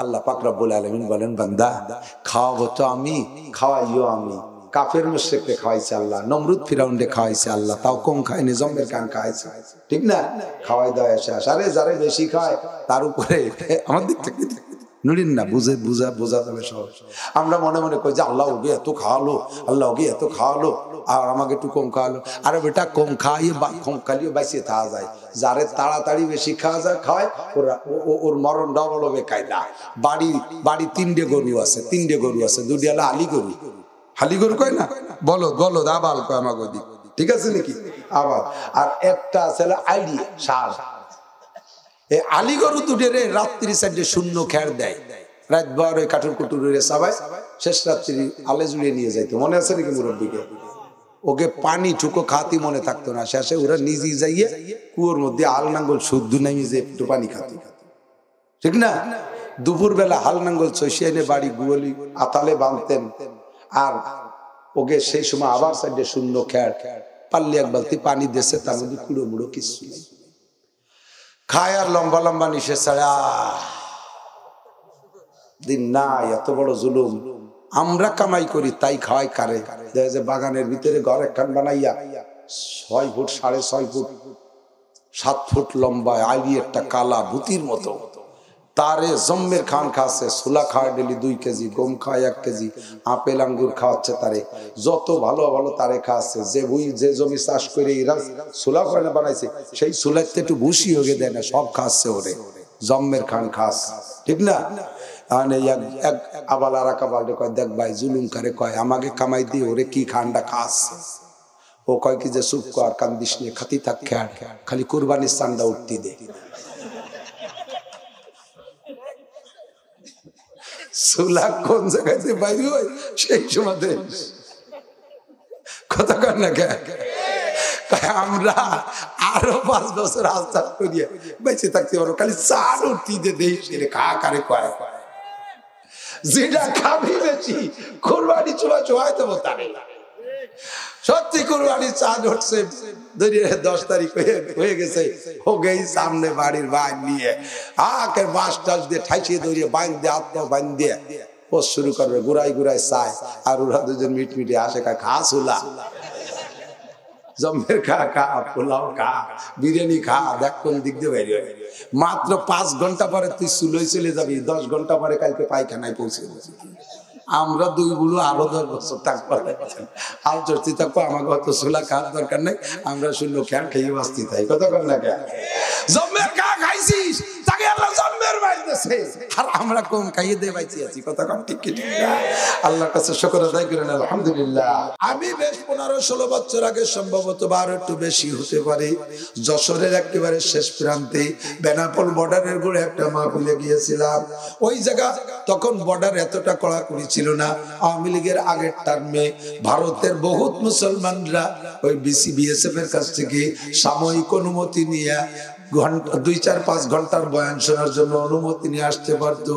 আল্লাহ পাক রব্বুল আলামিন বলেন, বান্দা খাওয়াবো তো আমি, খাওয়াইও আমি। কাফের মুশরিককে খাওয়াইছে আল্লাহ, নমরুদ ফিরাউনকে খাওয়াইছে আল্লাহ, তাও কম খায়নি, জম্মের কান খাওয়াইছে, ঠিক না? খাওয়াই দেওয়া শেষ। আরে যারা বেশি খায় তার উপরে আমার দিক থেকে নুড়িন না, বোঝা যাবে সব। আমরা মনে মনে কই যে আল্লাহ ওকে এত খাওয়ালো, আল্লাহ ওকে এত খাওয়ালো, আর আমাকে একটু কম খাওয়ালো। আরে বেটা, কম খাইয়ে কম খালিও বাইসে থাকা যায়। যারে তাড়াতাড়ি বেশি খাওয়া যায় খায়, ওর মরণ ডবল হবে কায়দা। বাড়ি তিনটে গরু আছে, দুটি হলো আলি গরু, হালি গরু কয় না, বলো আবাল কয় আমাকে ওদিক, ঠিক আছে নাকি? আবার আর একটা আছে আইডিয়া সার। এই আলি গরু দুটের রাত্রি সাইডে শূন্য খেয়ার দেয়, রাত ভর ওই কাঠুর কুটুরে সবাই শেষ রাত্রি আলে জুড়িয়ে নিয়ে যাইতো, মনে আছে নাকি মুরব্বীকে? ওকে পানি ঠুকো খাতি মনে থাকতো না, শেষে ওরা নিজে যাইয়ে কুয়োর মধ্যে আল নাঙ্গল শুদ্ধ নামি যে একটু পানি খাতি, ঠিক না? দুপুর বেলা হাল নাঙ্গল চষিয়ে এনে বাড়ি গুয়ালি আতালে বাঁধতেন, আর ওকে সেই সময় আবার সাইডে শূন্য খেয়ার, পারলে এক বালতি পানি দিয়েছে, তার মধ্যে কুড়ো মুড়ো কিছু নেই, খায় আর লম্বা লম্বা নিশে ছাড়া দিন নাই। এত বড় জুলুম। আমরা কামাই করি তাই খাওয়াই কারে? দেখা যায় বাগানের ভিতরে ঘর একখান বানাইয়া 6 ফুট 6.5 ফুট 7 ফুট লম্বা আইরি একটা কালা ভূতির মতো, তারে জম্মের খান খাচ্ছে, সুলা খাওয়া ডেলি 2 কেজি, গম খাওয়া 1 কেজি, আপেল আঙ্গুর খাওয়াচ্ছে তারে, যত ভালো ভালো তারে খাওয়াচ্ছে। যে জমি চাষ করে এরা সুলা করে না বানাইছে, সেই সুলাইতে একটু ভুসি হয়ে দেয় না, সব খাচ্ছে ওরে, জম্মের খান খাস, ঠিক না? এক আবাল আর এক আবাল কয়, দেখ ভাই জুলুম করে, কয় আমাকে কামাই দিয়ে ওরে কি খান্ডা খাচ্ছে। ও কয় কি যে চুপ কর, কান্দিস নিয়ে খাতি থাক, খেয়ার খালি কুরবানির চান্দা উঠতি দে। সুলা কোন জায়গাতে বাইরে হয় সেই সময় কথা কর না কে? আমরা আরো 5 বছর আস্তে করিয়া বেঁচে থাকতে পারবো, খালি চাল উঠতি দে দেই খা কারে কয়, যেটা খাবি বেশি কুরবানি চুয়াই দেবো তারে। সত্যি কুরবানি চাঁদ উঠছে, 10 তারিখ হয়ে গেছে, হোগেই সামনে বাড়ির বাইর নিয়ে আকে বাঁশ টাস দিয়ে ঠাইছিয়ে দৌড়িয়ে বাইন দিয়ে আত্মা বাইন দিয়ে পোষ শুরু করবে, গুড়াই চায়, আর ওরা দুজন মিটমিটে আসে, খা সুলা, জম্মের খা, পোলাও খা, বিরিয়ানি খা, দেখ কোন দিক দিয়ে বেরিয়ে। মাত্র 5 ঘন্টা পরে তুই সুলোই চলে যাবি, 10 ঘন্টা পরে কালকে পায়খানায় পৌঁছে যাবি। আমরা 2 বুড়ো আরো 10 বছর থাকবো, আল চড়তি থাকবো, আমাকে অত সুলা খাওয়ার দরকার নেই, আমরা শূন্য খেয়াল খেয়ে বাঁচতে থাকি। কথা কর না কে? জম্মের খা খাইছিস, তাকে আল্লাহ জম্মের বাইতেছে, আর আমরা কম খাইয়ে দিয়ে বাইচি আছি। কথা কর ঠিক কি ঠিক না? আল্লাহর কাছে শুকর আদায় করেন আলহামদুলিল্লাহ। আমি বেশ 15-16 বছর আগে, সম্ভবত 12 একটু বেশি হতে পারে, যশোরের একেবারে শেষ প্রান্তে বেনাপোল বর্ডারের গোড়ে একটা মাহফিলে গিয়েছিলাম। ওই জায়গা তখন বর্ডার এতটা কড়াকড়ি ছিল না। আওয়ামী লীগের আগের টার্মে ভারতের বহুত মুসলমানরা ওই বিএসএফ এর কাছ থেকে সাময়িক অনুমতি নিয়ে 2-4-5 ঘন্টার বয়ান শোনার জন্য অনুমতি নিয়ে আসতে পারতো।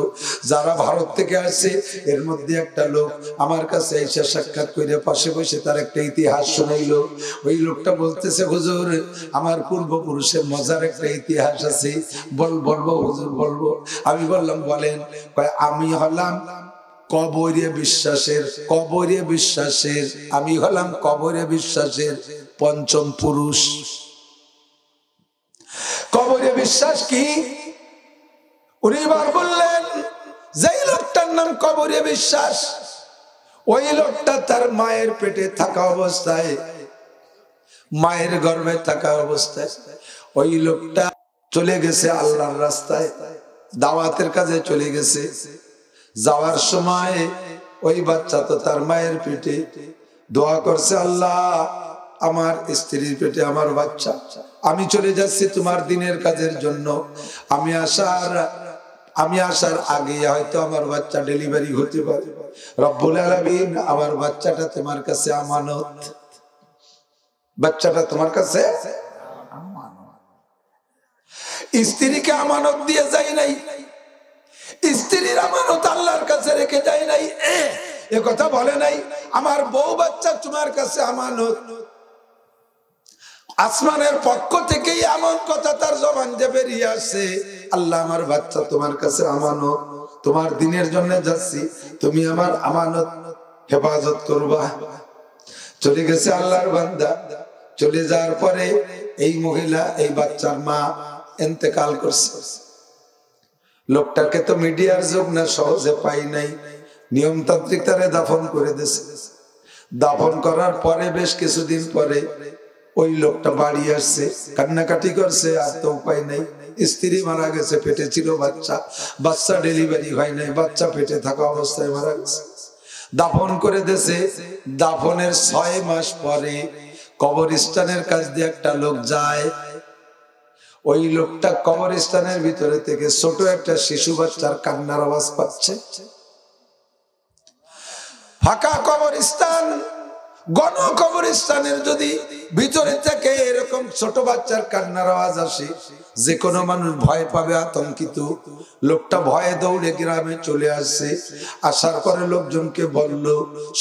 যারা ভারত থেকে আসে, এর মধ্যে একটা লোক আমার কাছে এসে সাক্ষাৎ করে পাশে বসে তার একটা ইতিহাস শোনাইলো। ওই লোকটা বলতেছে, হুজুর আমার পূর্বপুরুষের মজার একটা ইতিহাস আছে, বলবো হুজুর বলবো। আমি বললাম বলেন। আমি হলাম কবরে বিশ্বাসের আমি হলাম কবরে বিশ্বাসের 5ম পুরুষ। কবরে বিশ্বাস কি? উনি এবার বললেন, যেই লোকটার নাম কবরে বিশ্বাস, ওই লোকটা তার মায়ের পেটে থাকা অবস্থায়, মায়ের গর্ভে থাকা অবস্থায়, ওই লোকটা চলে গেছে আল্লাহর রাস্তায়, দাওয়াতের কাজে চলে গেছে। যাওয়ার সময় ওই বাচ্চা তো তার মায়ের পেটে দোয়া করছে, আল্লাহ আমার স্ত্রীর পেটে আমার বাচ্চা, আমি চলে যাচ্ছি তোমার দিনের কাজের জন্য, আমি আসার আগে হয়তো আমার বাচ্চা ডেলিভারি হতে পারে। রব্বুল আলামিন, আমার বাচ্চাটা তোমার কাছে আমানত, বাচ্চাটা তোমার কাছে আমানত। স্ত্রীকে আমানত দিয়ে যায় নাই, স্ত্রীর আমানত আল্লাহর কাছে রেখে যায় নাই, এ কথা বলে নাই আমার বউ বাচ্চা তোমার কাছে আমানত। আসমানের পক্ষ থেকেই এমন কথা তার জবান দিয়ে বেরিয়ে আসে, আল্লাহ আমার বাচ্চা তোমার কাছে আমানত। তোমার দিনের জন্য যাচ্ছি, তুমি আমার আমানত হেফাজত করবা। চলে গেছে আল্লাহর বান্দা। চলে যাওয়ার পরে এই মহিলা, এই বাচ্চার মা ইন্তেকাল করছে। লোকটাকে তো মিডিয়ার যুগ না, সহজে পাই নাই, নিয়মতান্ত্রিক তারে দাফন করে দিয়েছে। দাফন করার পরে বেশ কিছুদিন পরে ওই লোকটা বাড়ি আসছে, কান্নাকাটি করছে, আর তো উপায় নেই। স্ত্রী মারা গেছে, পেটে ছিল বাচ্চা, বাচ্চা ডেলিভারি হয় নাই, বাচ্চা পেটে থাকা অবস্থায় মারা গেছে। দাফন করে দিয়েছে। দাফনের 6 মাস পরে কবরস্থানের কাছ দিয়ে একটা লোক যায়। ওই লোকটা কবরস্থানের ভিতরে থেকে ছোট একটা শিশু বাচ্চার কান্নার আওয়াজ পাচ্ছে। ফাঁকা কবরস্থান, গণ কবরস্থানের যদি ভিতরে থেকে এরকম ছোট বাচ্চার কান্নার আওয়াজ আসে, যে কোনো মানুষ ভয় পাবে, আতঙ্কিত। লোকটা ভয়ে দৌড়ে গ্রামে চলে আসছে। আসার পরে লোকজনকে বলল,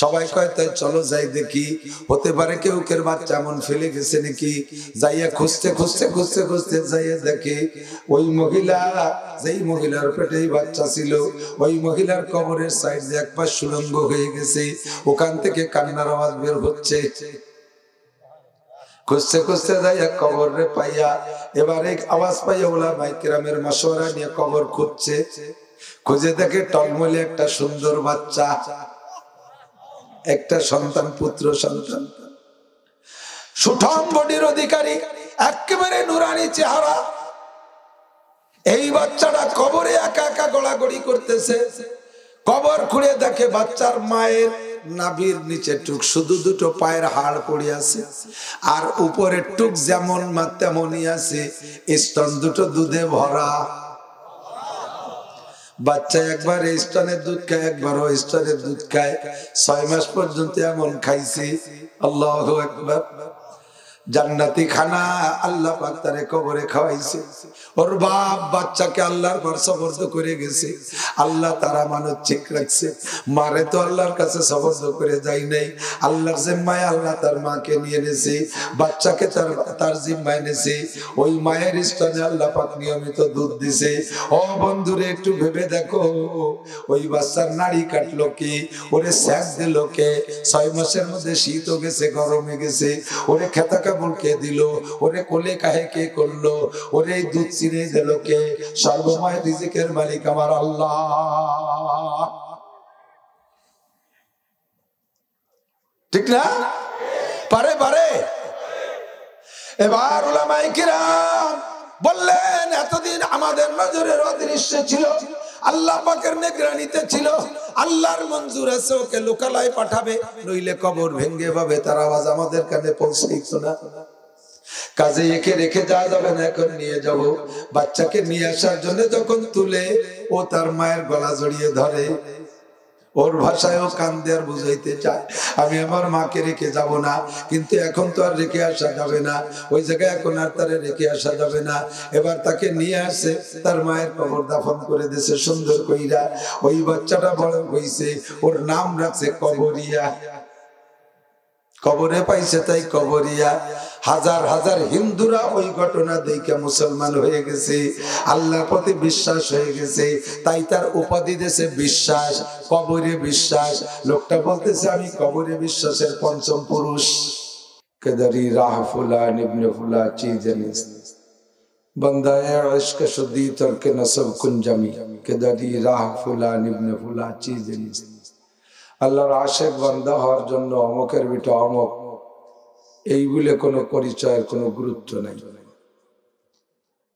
সবাই কয় তাই চলো যাই দেখি, হতে পারে কেউ কেউ বাচ্চা এমন ফেলে গেছে নাকি। যাইয়া খুঁজতে খুঁজতে খুঁজতে খুঁজতে যাইয়া দেখে ওই মহিলা, যেই মহিলার পেটেই বাচ্চা ছিল, ওই মহিলার কবরের সাইড দিয়ে এক পাশ সুড়ঙ্গ হয়ে গেছে, ওখান থেকে কান্নার আওয়াজ বের হচ্ছে। খুঁজতে খুঁজতে যাইয়া কবর রে পাইয়া, এবারে আওয়াজ পাইয়া উলামায়ে কেরামের মাশওয়ারা নিয়ে কবর খুঁজছে। খুঁজে দেখে টলমলে একটা সুন্দর বাচ্চা, একটা সন্তান, পুত্র সন্তান, সুঠাম বডির অধিকারী, একেবারে নুরানি চেহারা। এই বাচ্চাটা কবরে একা একা গোড়াগড়ি করতেছে। কবর খুঁড়ে দেখে বাচ্চার মায়ের নাভির নিচে টুক শুধু দুটো পায়ের হাড় পড়ে আছে, আর উপরে টুক যেমন মা তেমনই আছে, স্তন দুটো দুধে ভরা। বাচ্চা একবার স্তনের দুধ খায়, একবার স্তনের দুধ খায়। 6 মাস পর্যন্ত এমন খাইছে। আল্লাহু আকবার। জান্নাতি খানা আল্লাহ পাক তারে কবরে খাওয়াইছে। ওর বাপ বাচ্চাকে আল্লাহর ঘর সবর্দ করে গেছে, আল্লাহ তার আমানত ঠিক রাখছে। মারে তো আল্লাহর কাছে সবর্দ করে যাই নাই, আল্লাহর জিম্মায় আল্লাহ তার মাকে নিয়ে নেছে, বাচ্চাকে তার জিম্মায় নেছে। ওই মায়ের স্তনে আল্লাহ পাক নিয়মিত দুধ দিছে। ও বন্ধুরে, একটু ভেবে দেখো, ওই বাচ্চার নাড়ি কাটলো কি, ওরে স্যাক দিল কে, 6 মাসের মধ্যে শীতও গেছে, গরমে গেছে, ওরে খেতা কে দিল, ওরে কোলে কাহে কে করলো, ওরে দুধ চিনে দিল কে? সর্বময় রিজিকের মালিক আমার আল্লাহ। ঠিক না? পারে পারে। এবার উলামায়ে কিরাম বললেন, এতদিন আমাদের নজরের অদৃশ্যে ছিল, আল্লাহ পাকের নিগরানিতে ছিল, আল্লাহর মঞ্জুর আছে ওকে লোকালয়ে পাঠাবে, নইলে কবর ভেঙ্গে পাবে, তার আওয়াজ আমাদের কানে পৌঁছাইতো না। কাজে একে রেখে যাওয়া যাবে না, এখন নিয়ে যাব। বাচ্চাকে নিয়ে আসার জন্য যখন তুলে, ও তার মায়ের গলা জড়িয়ে ধরে, ওর ভাষায় ও কান্দে আর বুঝাইতে চায়, আমি আমার মাকে রেখে যাব না, কিন্তু এখন তো আর রেখে আসা যাবে না, ওই জায়গায় এখন আর তারে রেখে আসা যাবে না। এবার তাকে নিয়ে আসে, তার মায়ের কবর দাফন করে দিয়েছে সুন্দর কইরা। ওই বাচ্চাটা বড় হইছে, ওর নাম রাখছে কবরিয়া। কবরে পাইছে তাই কবরিয়া। হাজার হাজার হিন্দুরা ওই ঘটনা দেখে মুসলমান হয়ে গেছে, আল্লাহর প্রতি বিশ্বাস হয়ে গেছে, তাই তার উপাধি দিয়েছে বিশ্বাস, কবরে বিশ্বাস। লোকটা বলতেছে, আমি কবরে বিশ্বাসের পঞ্চম পুরুষ। কেদারি রাহ ফুলান ইবনে ফুলা চিজনিস বন্দায়ে ইশক শুদি তরকে নসব কুনজামি, কেদারি রাহ ফুলান ইবনে ফুলা চিজনিস। আল্লাহর আশিক বান্দা হওয়ার জন্য অমকের বিটা অমক, এই বলে কোনো পরিচয়ের কোনো গুরুত্ব নাই।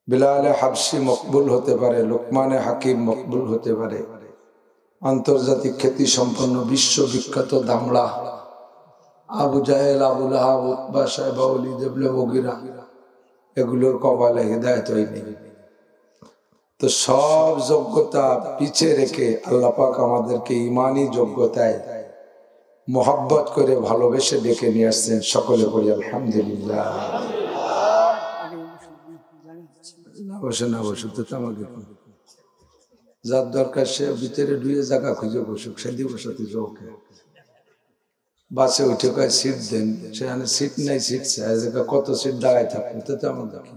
বিলালে হাবশি মকবুল হতে পারে, লোকমানে হাকিম মকবুল হতে পারে, আন্তর্জাতিক খ্যাতি সম্পন্ন বিশ্ববিখ্যাত দামড়া আবু জাহেল, আবু লাহাব, উতবা, সাইবা, ওয়ালিদ ইবনে মুগিরা, এগুলোর কপালে হিদায়াত হয়নি। তো সব যোগ্যতা পিছে রেখে আল্লাহ পাক আমাদেরকে ইমানি যোগ্যতায় মোহাব্বত করে ভালোবেসে ডেকে নিয়ে আসছেন। সকলে বলি আলহামদুলিল্লাহ। না বসে না বসুক তো আমাকে যার দরকার সে ভিতরে ডুয়ে জায়গা খুঁজে বসুক, সেদিন বসাতে ওকে। বাসে উঠে কয় সিট দেন, সেখানে সিট নাই, সিট চাই, কত সিট দাঁড়ায় থাকবে, তো আমার দেখি।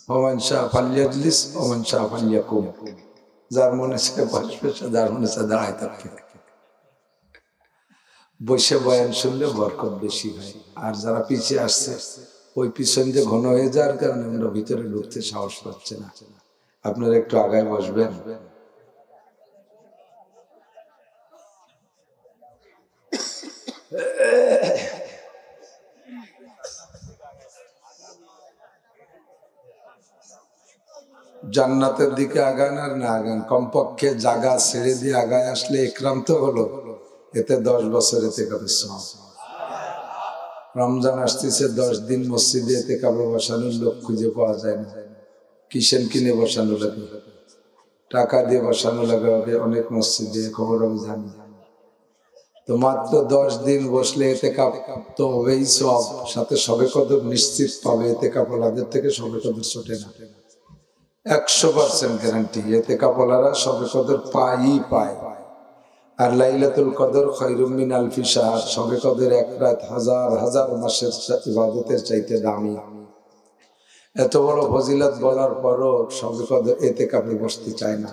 ওমান শাহ ফালিয়াজলিস ওমান শাহ ফালিয়াকুম, যার মনে চায় বসবে, যার মনে চায় দাঁড়ায় থাকবে। বসে বয়ান শুনলে বরকত বেশি হয়। আর যারা পিছিয়ে আসছে ওই পিছন যে ঘন হয়ে যাওয়ার কারণে আমরা ভিতরে ঢুকতে সাহস পাচ্ছে না। আপনারা একটু আগায় বসবেন। জান্নাতের দিকে আগান আর না আগান, কমপক্ষে জায়গা ছেড়ে দিয়ে আগায় আসলে একরাম তো হলো। এতে 10 বছর এতেকাবের সওয়াব। রমজান আসতেছে, 10 দিন মসজিদে এতেকাবে বসানোর লোক খুঁজে পাওয়া যায় না। কিসেন কিনে বসানো লাগে, টাকা দিয়ে বসানো লাগে অনেক মসজিদে, খবর আমি জানি। তো মাত্র 10 দিন বসলে এতেকাব তো হবেই সওয়াব, সাথে সবে কদর নিশ্চিত পাবে। এতেকাবওয়ালাদের থেকে সবে কদর ছোটে না, 100% গ্যারান্টি। এতেকাবওয়ালারা সবে কদর পায়। আর লাইলাতুল কদর খায়রুম মিন আলফি শাহর, সবে কদর 1 রাত হাজার মাসের ইবাদতের চাইতে দামি। এত বড় ফজিলত বলার পরও সবে কদর এতেকাবে বসতে চায় না।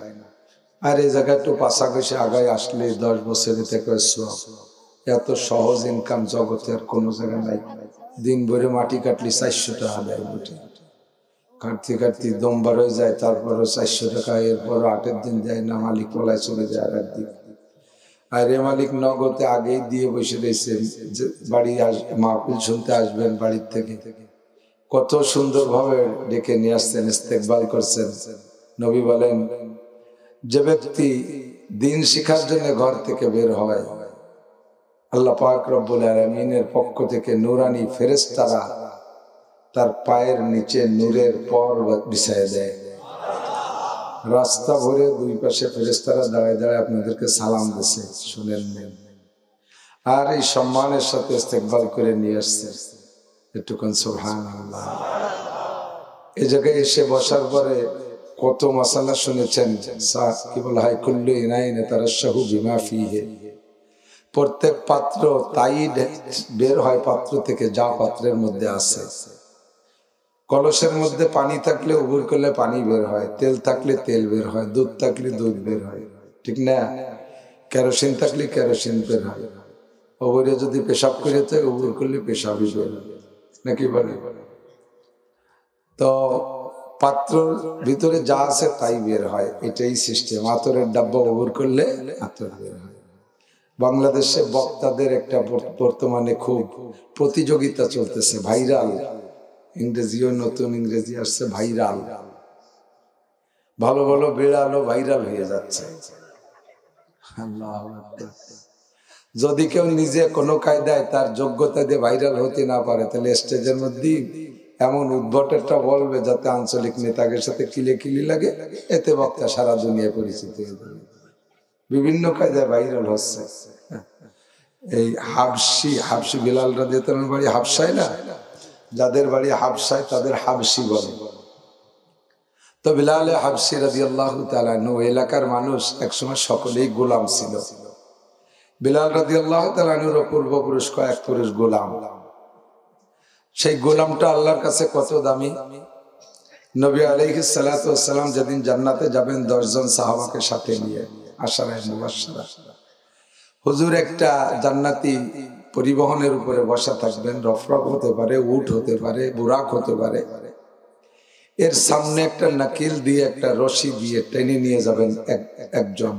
আর এই জায়গায় একটু পাশাপাশি আগায় আসলে 10 বছর এতেকাবের সওয়াব। এত সহজ ইনকাম জগতে আর কোনো জায়গায় নাই। দিন ভরে মাটি কাটলি 400 টাকা দেয় বটে, কাটতে দম বার হয়ে যায়, তারপরও 400 টাকা। এরপর 8 দিন যায় না, মালিক পলায় চলে যায় আর একদিন। আর এ মালিক নগদে আগেই দিয়ে বসে রয়েছে, বাড়ি মাহফিল শুনতে আসবেন বাড়ির থেকে। কত সুন্দর ভাবে ডেকে নিয়ে আসছেন, ইস্তেকবাল করছেন। নবী বলেন, যে ব্যক্তি দিন শিখার জন্য ঘর থেকে বের হয়, আল্লাহ পাক রব্বুল আলামিনের পক্ষ থেকে নূরানি ফেরেশতারা তার পায়ের নিচে নূরের পর্বত বিছায় দেয়। রাস্তা ভরে 2 পাশে ফেরেশতারা দাঁড়ায় দাঁড়ায় আপনাদেরকে সালাম দিচ্ছে, শুনেন নেন। আর এই সম্মানের সাথে ইস্তেকবাল করে নিয়ে আসছে। একটুখান সুবহানাল্লাহ। এই জায়গায় এসে বসার পরে কত মাসালা শুনেছেন। কি বলা হয়, কুল্লু ইনাইন তারাশাহু বিমা ফিহি। প্রত্যেক পাত্র তাই বের হয় পাত্র থেকে যা পাত্রের মধ্যে আছে। কলসের মধ্যে পানি থাকলে উবুর করলে পানি বের হয়, তেল থাকলে তেল বের হয়, দুধ থাকলে দুধ বের হয়, ঠিক না? কেরোসিন থাকলে কেরোসিন বের হয়। উবুরে যদি পেশাব করে থাকে, উবুর করলে পেশাবই বের হয়, নাকি বলে? তো পাত্র ভিতরে যা আছে তাই বের হয়, এটাই সিস্টেম। আতরের ডাব্বা উবুর করলে আতর বের হয়। বাংলাদেশে বক্তাদের একটা বর্তমানে খুব প্রতিযোগিতা চলতেছে, ভাইরাল। ইংরেজিও নতুন ইংরেজি আসছে, ভাইরাল। ভালো ভালো বেড়ালো ভাইরাল হয়ে যাচ্ছে। যদি কেউ নিজে কোনো কায়দায় তার যোগ্যতা দিয়ে ভাইরাল হতে না পারে, তাহলে স্টেজের মধ্যে এমন উদ্ভট একটা বলবে যাতে আঞ্চলিক নেতাদের সাথে কিলি লাগে, এতে বক্তা সারা দুনিয়ায় পরিচিত হয়ে যাবে। বিভিন্ন কায়দায় ভাইরাল হচ্ছে। এই হাবশি বিলাল রাদিয়াল্লাহু আনহুর বাড়ি হাবশায় না, যাদের বাড়ি হাবশায় তাদের হাবশি বলে। তো বিলাল হাবশি রাদিয়াল্লাহু তাআলা আনহু এলাকার মানুষ একসময় সকলেই গোলাম ছিল। বিলাল রাদিয়াল্লাহু তাআলা আনহুর পূর্বপুরুষ কয়েক পুরুষ গোলাম। সেই গোলামটা আল্লাহর কাছে কত দামি। নবী আলাইহিস সালাতু ওয়াস সালাম যেদিন জান্নাতে যাবেন 10 জন সাহাবাকে সাথে নিয়ে, আশারায়ে মুবাশশারা। হুজুর একটা জান্নাতি পরিবহনের উপরে বসা থাকবেন, রফরফ হতে পারে, উট হতে পারে, বুরাক হতে পারে। এর সামনে একটা নাকিল দিয়ে, একটা রশি দিয়ে টেনে নিয়ে যাবেন একজন।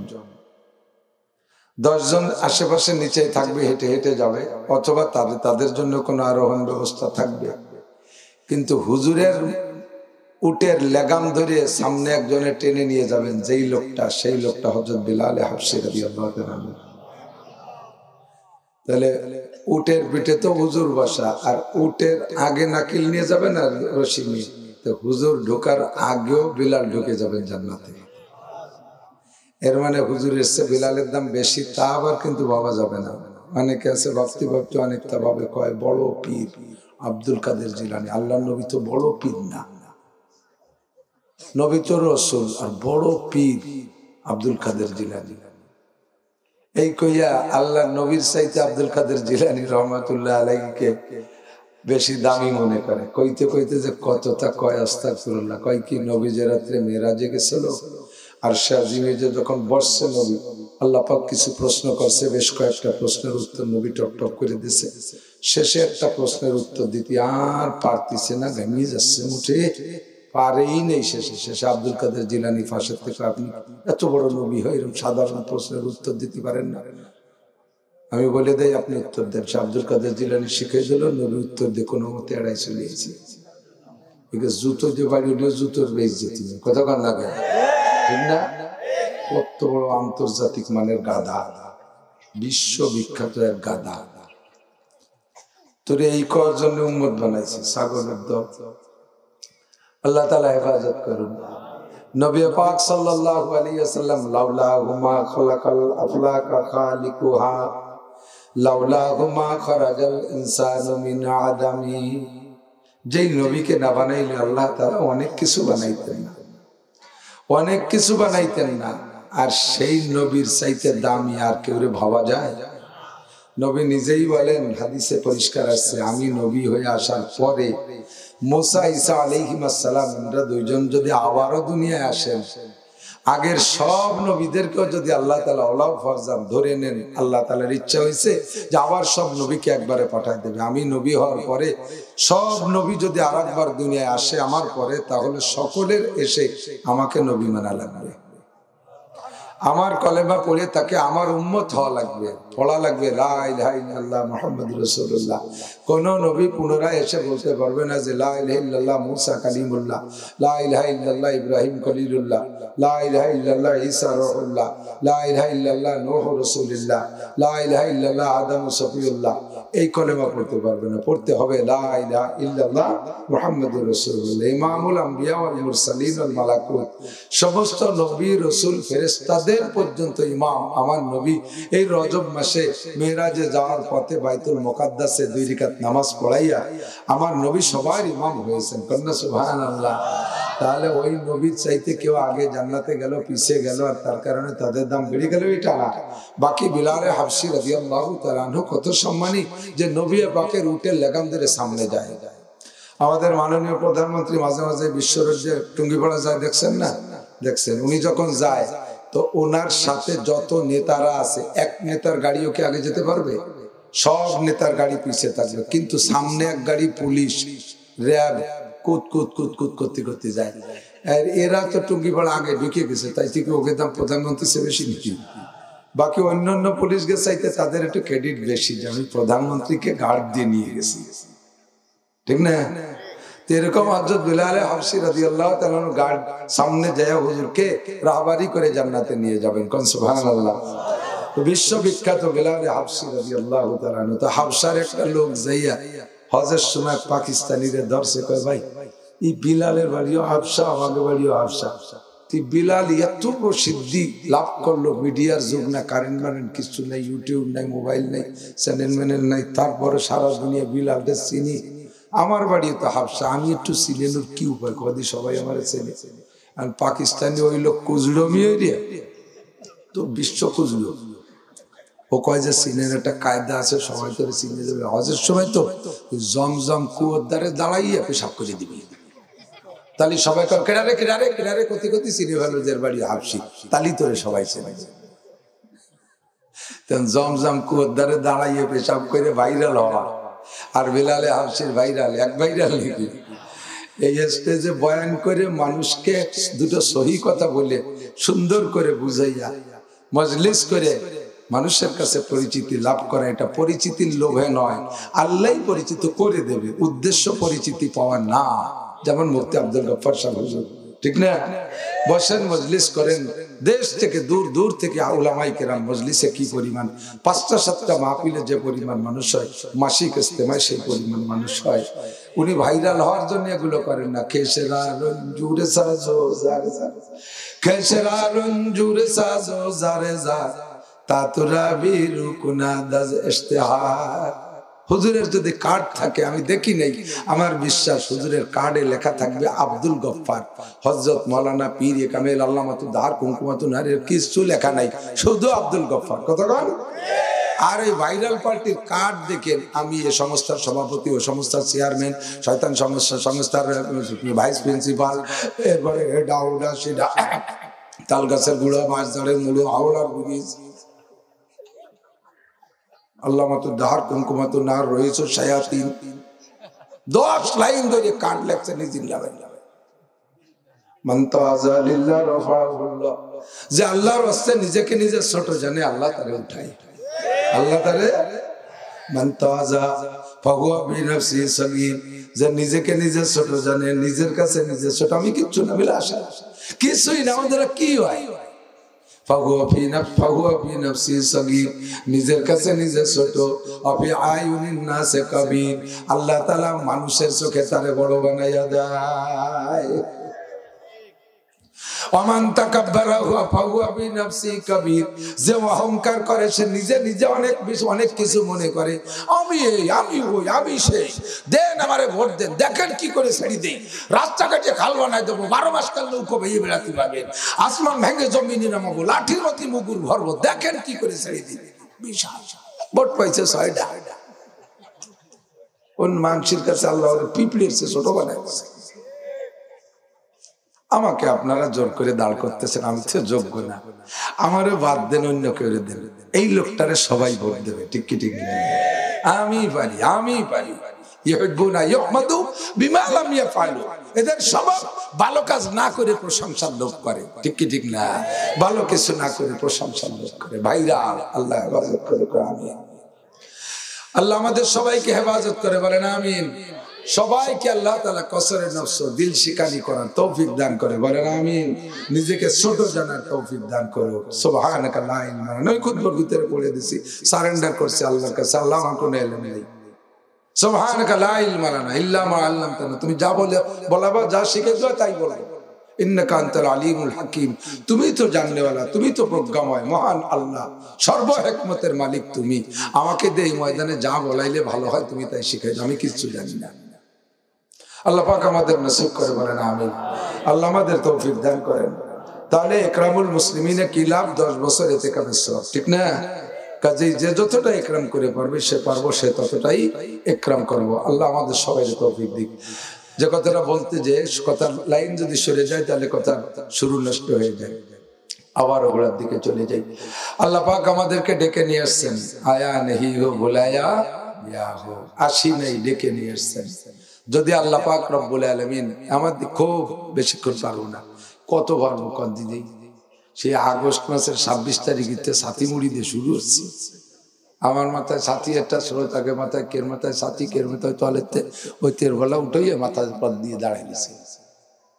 10 জন আশেপাশে নিচে থাকবে, হেঁটে হেঁটে যাবে, অথবা তাদের জন্য কোনো আরোহণ ব্যবস্থা থাকবে। কিন্তু হুজুরের উটের লেগাম ধরে সামনে একজনে টেনে নিয়ে যাবেন, যেই লোকটা, সেই লোকটা হযরত বিলাল হাবশী রাদিয়াল্লাহু তাআলা। তাহলে উটের পিঠে তো হুজুর বসা, আর উটের আগে নাকিল নিয়ে যাবেন আর রশি নিয়ে, তো হুজুর ঢোকার আগেও বিলাল ঢুকে যাবেন জান্নাতে। এর মানে হুজুরের চেয়ে বিলালের দাম বেশি, তা আবার কিন্তু ভাবা যাবে না। অনেকে আছে ভাবতে ভাবতে অনেকটা ভাবে, কয় বড় পীর আব্দুল কাদের জিলানী। আল্লাহর নবী তো বড় পীর না, নবী তো রাসূল, আর বড় পীর আব্দুল কাদের জিলানী। এই কইয়া আল্লাহ নবীর চাইতে আব্দুল কাদের জিলানী রহমাতুল্লাহ আলাইহিকে বেশি দামি মনে করে। কইতে কইতে যে কতটা কয়, আস্তাগফিরুল্লাহ। কয় কি, নবী যে রাত্রে মেরাজে গেছিল, আর শাজিমে যে যখন বসছে নবী, আল্লাহ পাক কিছু প্রশ্ন করছে, বেশ কয়েকটা প্রশ্নের উত্তর নবী টপ টপ করে দিছে। শেষে একটা প্রশ্নের উত্তর দিতে আর পারতিছে না, ঘামিয়ে যাচ্ছে, মুঠে পারেই নেই। শেষে আব্দুল কাদের জিলানী ফাঁসের থেকে, আপনি এত বড় নবী হয় এরকম সাধারণ প্রশ্নের উত্তর দিতে পারেন না? আমি বলে দেই, আপনি উত্তর দেন। আব্দুল কাদের জিলানী শিখে দিল, নবী উত্তর দিয়ে কোনো মতে এড়াই চলে গেছে। জুতো দিয়ে বাড়ি উঠলে জুতোর বেশ যেতে কথা কান লাগে, ঠিক না? কত বড় আন্তর্জাতিক মানের গাধা, বিশ্ববিখ্যাত এক গাধা। তোর এই করার জন্য উম্মত বানাইছে ছাগলের দল। আল্লাহ তাআলা হেফাজত করুন। নবী পাক সাল্লাল্লাহু আলাইহি ওয়াসাল্লাম, লাউলাহুমা খালাকাল আফলাকা খালিকুহা লাউলাহুমা খারাজাল ইনসানু মিন আদামি। যেই নবীকে না বানাইলে আল্লাহ তাআলা অনেক কিছু বানাইতেন না, অনেক কিছু বানাইতেন না। আর সেই নবীর চাইতে দামি আর কেউ ভাবা যায়? নবী নিজেই বলেন, হাদিসে পরিষ্কার আছে, আমি নবী হয়ে আসার পরে মুসা ঈসা আলাইহিস সালাম আমরা দুইজন যদি আবারও দুনিয়ায় আসেন, আগের সব নবীদেরকেও যদি আল্লাহ তাআলা ওলাও ফরজান ধরে নেন, আল্লাহ তাআলার ইচ্ছা হয়েছে যে আবার সব নবীকে একবারে পাঠায় দেবে। আমি নবী হওয়ার পরে সব নবী যদি আরেকবার দুনিয়ায় আসে আমার পরে, তাহলে সকলের এসে আমাকে নবী মানা লাগবে, আমার কলেমা পড়ে তাকে আমার উম্মত হওয়া লাগবে, পড়া লাগবে লা ইলাহা ইল্লাল্লাহ মুহাম্মাদুর রাসূলুল্লাহ। কোন নবী পুনরায় এসে বলতে পারবে না যে লা ইলাহা ইল্লাল্লাহ মুসা কালিমুল্লাহ, লা ইলাহা ইল্লাল্লাহ ইব্রাহিম খলিলুল্লাহ, লা ইলাহা ইল্লাল্লাহ ঈসা রূহুল্লাহ, লা ইলাহা ইল্লাল্লাহ নূহ রাসূলুল্লাহ, লা ইলাহা ইল্লাল্লাহ আদম সফিউল্লাহ। এই কলেমা পড়তে পারবে না, পড়তে হবে লা ইলাহা ইল্লাল্লাহ মুহাম্মাদুর রাসূলুল্লাহ। ইমামুল আম্বিয়া ওয়াল মুরসালিন ওয়াল মালাকুত, সমস্ত নবী রাসূল ফেরেশতাদের পর্যন্ত ইমাম আমার নবী। এই রজব মাসে মেরাজে যাওয়ার পথে বাইতুল মুকাদ্দাসে 2 রাকাত নামাজ পড়াইয়া আমার নবী সবার ইমাম হয়েছেন, কন্যা সুবহানাল্লাহ। তাহলে ওই নবীর চাইতে কেউ আগে জান্নাতে গেল, পিছিয়ে গেল, আর তার কারণে তাদের দাম বেড়ে গেল, এটা না। বাকি বিলাল হাবশি রাদিয়াল্লাহু তাআলা আনহু কত সম্মানী, যে নবী পাকের উটের লাগাম ধরে সামনে যায়। আমাদের মাননীয় প্রধানমন্ত্রী মাঝে মাঝে বিশ্বরের যে টুঙ্গিপাড়া যায়, দেখছেন না? দেখছেন, উনি যখন যায় তো ওনার সাথে যত নেতারা আছে, এক নেতার গাড়ি ওকে আগে যেতে পারবে? সব নেতার গাড়ি পিছিয়ে থাকবে, কিন্তু সামনে এক গাড়ি পুলিশ র্যাব কুত কুত কুত কুত করতে করতে যায়। আর এরা তো টুঙ্গিপাড়া আগে ঢুকে গেছে, তাই থেকে ওকে দাম প্রধানমন্ত্রী সে বেশি নাকি? বাকি অন্যান্য পুলিশ গে চাইতে তাদের একটু ক্রেডিট বেশি, যে আমি প্রধানমন্ত্রীকে গার্ড দিয়ে নিয়ে গেছি, ঠিক না? এরকম হযরত বিলাল হাবশি রাদিয়াল্লাহু তাআলা গার্ড সামনে যায় হুজুরকে রাহবারি করে জান্নাতে নিয়ে যাবেন, কোন সুবহানাল্লাহ। বিশ্ববিখ্যাত বিলাল হাবশি রাদিয়াল্লাহু তাআলা। তো হাবশার একটা লোক যাইয়া হজের সময় পাকিস্তানিদের ধরছে, কয় ভাই এই বিলালের বাড়িও হাবশা, আমাদের বাড়িও হাবশা। তুই বিলাল এত প্রসিদ্ধি লাভ করলো, মিডিয়ার যুগ না, কারেন্ট মারেন্ট কিছু নাই, ইউটিউব নাই, মোবাইল নাই, চ্যানেল ম্যানেল নাই, তারপরে সারা দুনিয়া বিলালকে চিনি, আমার বাড়ি তো হাবশা, আমি একটু চিনেনোর কি উপায়, কদি সবাই আমার চেনে। আর পাকিস্তানি ওই লোক কুজড়ো মিয়ে তো বিশ্ব কুজড়ো, ও কয় যে চিনের একটা কায়দা আছে, সবাই তো চিনে যাবে। হজের সময় তো জমজম কুয়োর দ্বারে দাঁড়াইয়া পেশাব করে দিবি, তালি সবাই কেডারে কেডারে কেডারে কতি কতি চিনে ফেলো যে বাড়ি হাবশি, তালি তোরে সবাই চেনে। জমজম কুয়োর দ্বারে দাঁড়াইয়া পেশাব করে ভাইরাল হওয়া, আর বিলালে হাবশির ভাইরাল, এক ভাইরাল নাকি? এই স্টেজে বয়ান করে মানুষকে দুটো সহি কথা বলে সুন্দর করে বুঝাইয়া মজলিস করে মানুষের কাছে পরিচিতি লাভ করা, এটা পরিচিতির লোভে নয়, আল্লাহ পরিচিত করে দেবে, উদ্দেশ্য পরিচিতি পাওয়া না। যেমন মুফতি আব্দুল গফফার সাহেব হুজুর, ঠিক না? বসেন, মজলিস করেন, দেশ থেকে দূর দূর থেকে উলামায়ে কেরাম, মজলিসে কি পরিমাণ, 5টা 7টা মাহফিলে যে পরিমাণ মানুষ হয়, মাসিক ইজতেমায় সেই পরিমাণ মানুষ হয়। উনি ভাইরাল হওয়ার জন্য এগুলো করেন না। খেসেরা রঞ্জুরে সাজো জারে জারে, খেসেরা রঞ্জুরে সাজো জারে জারে, তাতুরা বিরুকুনা দাজ ইশতিহার। হুজুরের যদি কার্ড থাকে, আমি দেখি নাই, আমার বিশ্বাস হুজুরের কার্ডে লেখা থাকবে আব্দুল গফফার, হযরত মাওলানা পীর কামেল আল্লামাতু দার কুমকুমাতু নারের কিছু লেখা নাই, শুধু আব্দুল গফফার। কতক্ষণ? আর এই ভাইরাল পার্টির কার্ড দেখেন, আমি এই সংস্থার সভাপতি, ও সংস্থার চেয়ারম্যান, শয়তান সংস্থার ভাইস প্রিন্সিপাল, এরপরে এটা ওটা সেটা, তাল গাছের গুড়া, বাঁশ ঝাড়ের মুড়ো, হাওড়ার ব্রিজ, আল্লাহ মাতো দাহার কুমকুমাতো নার রয়েছে শায়াতিন, 10 লাইন ধরে কাট লেখছে নিজের লাগাই। যে আল্লাহর রাস্তায় নিজেকে নিজে ছোট জানে, আল্লাহ তারে উঠায়। আল্লাহ তারে যে নিজেকে নিজে ছোট জানে, নিজের কাছে নিজে ছোট, আমি কিচ্ছু না বলে আসা কিছুই না, আমাদের কি হয়? নিজের কাছে নিজে ছোট, আল্লাহ তাআলা মানুষের চোখে তারে বড় বানাইয়া দেয়। যে অহংকার করে সে নিজে নিজে অনেক কিছু মনে করে, আমি এই, আমি ওই, আমি সেই, দেন আমারে ভোট দেন, দেখেন কি করে ছেড়ে দেই, রাস্তাঘাটে খাল বানাই দেবো, 12 মাস কাল নৌকো বেয়ে বেড়াতে পারবেন, আসমান ভেঙে জমিনে নামাবো, লাঠির মতি মুগুর ভরবো, দেখেন কি করে ছেড়ে দিই। বিশাল ভোট পাইছে 6টা। কোন মানুষের কাছে আল্লাহ পিঁপড়ের চেয়ে ছোট বানায়। আমাকে আপনারা জোর করে দাঁড় করতেছেন, আমি তো যোগ্য না, আমারও বাদ দেন, অন্য কেউ দেন, এই লোকটারে সবাই ভোট দেবে, ঠিক কি ঠিক না? আমি পারি, আমি পারি। এদের স্বভাব ভালো কাজ না করে প্রশংসার লোক করে, ঠিক কি ঠিক না? ভালো কিছু না করে প্রশংসার লোক করে। ভাইরা, আল্লাহ হেফাজত করে, আমিন। আল্লাহ আমাদের সবাইকে হেফাজত করে, বলেন আমিন। সবাইকে আল্লাহ তাআলা কসরে নফস, দিল শিকানি করার তৌফিক দান করে, বলেন আমিন। নিজেকে ছোট জানার তৌফিক দান করো। সুবহানাকা লা ইলাহা ইল্লা আনতা, খুতবার ভিতরে পড়ে দিছি, সারেন্ডার করছে আল্লাহর কাছে, আল্লাহ আমার কোনো ইলম নেই। সুবহানাকা লা ইলমা ইল্লা মা আল্লামতানা, তুমি যা বলাবা, যা শিখেছো তাই বলবো। ইন্নাকা আনতাল আলিমুল হাকিম, তুমি তো জাননেওয়ালা, তুমি তো প্রজ্ঞাময়, মহান আল্লাহ, সর্ব হিকমতের মালিক তুমি। আমাকে দে এই ময়দানে যা বলাইলে ভালো হয় তুমি তাই শিখাই দাও, আমি কিচ্ছু জানি না। আল্লাহ পাক আমাদের নসিব করে, বলেন আমিন। আল্লাহ আমাদের তৌফিক দান করেন। তাহলে ইকরামুল মুসলিমিনে কি লাভ? 10 বছর ইতিকাফের সওয়াব, ঠিক না? কাজেই যে যতটা ইকরাম করে পারবে, সে ততটাই ইকরাম করবো। আল্লাহ আমাদের সবাই তৌফিক দিক। যে কথাটা বলতে, যে কথার লাইন যদি সরে যায় তাহলে কথা শুরু নষ্ট হয়ে যায়, আবার ওগুলোর দিকে চলে যাই। আল্লাহ পাক আমাদেরকে ডেকে নিয়ে আসছেন, আয়া নেহি হো বুলায়া ইয়া হো, আসি নেই, ডেকে নিয়ে আসছেন। যদি আল্লাহ পাক রব্বুল আলামিন আমাদের খুব বেশিক্ষণ পারবো না, কত পারবো কত দিদি, সেই আগস্ট মাসের 26 তারিখে ছাতি মুড়ি দিয়ে শুরু হচ্ছে। আমার মাথায় ছাতি একটা শ্রোতাকে মাথায়, কের মাথায় ছাতি, কের মাথায় তোয়ালেতে, ওই তের গলা উঠাইয়ে মাথার পর দিয়ে দাঁড়াই গেছে,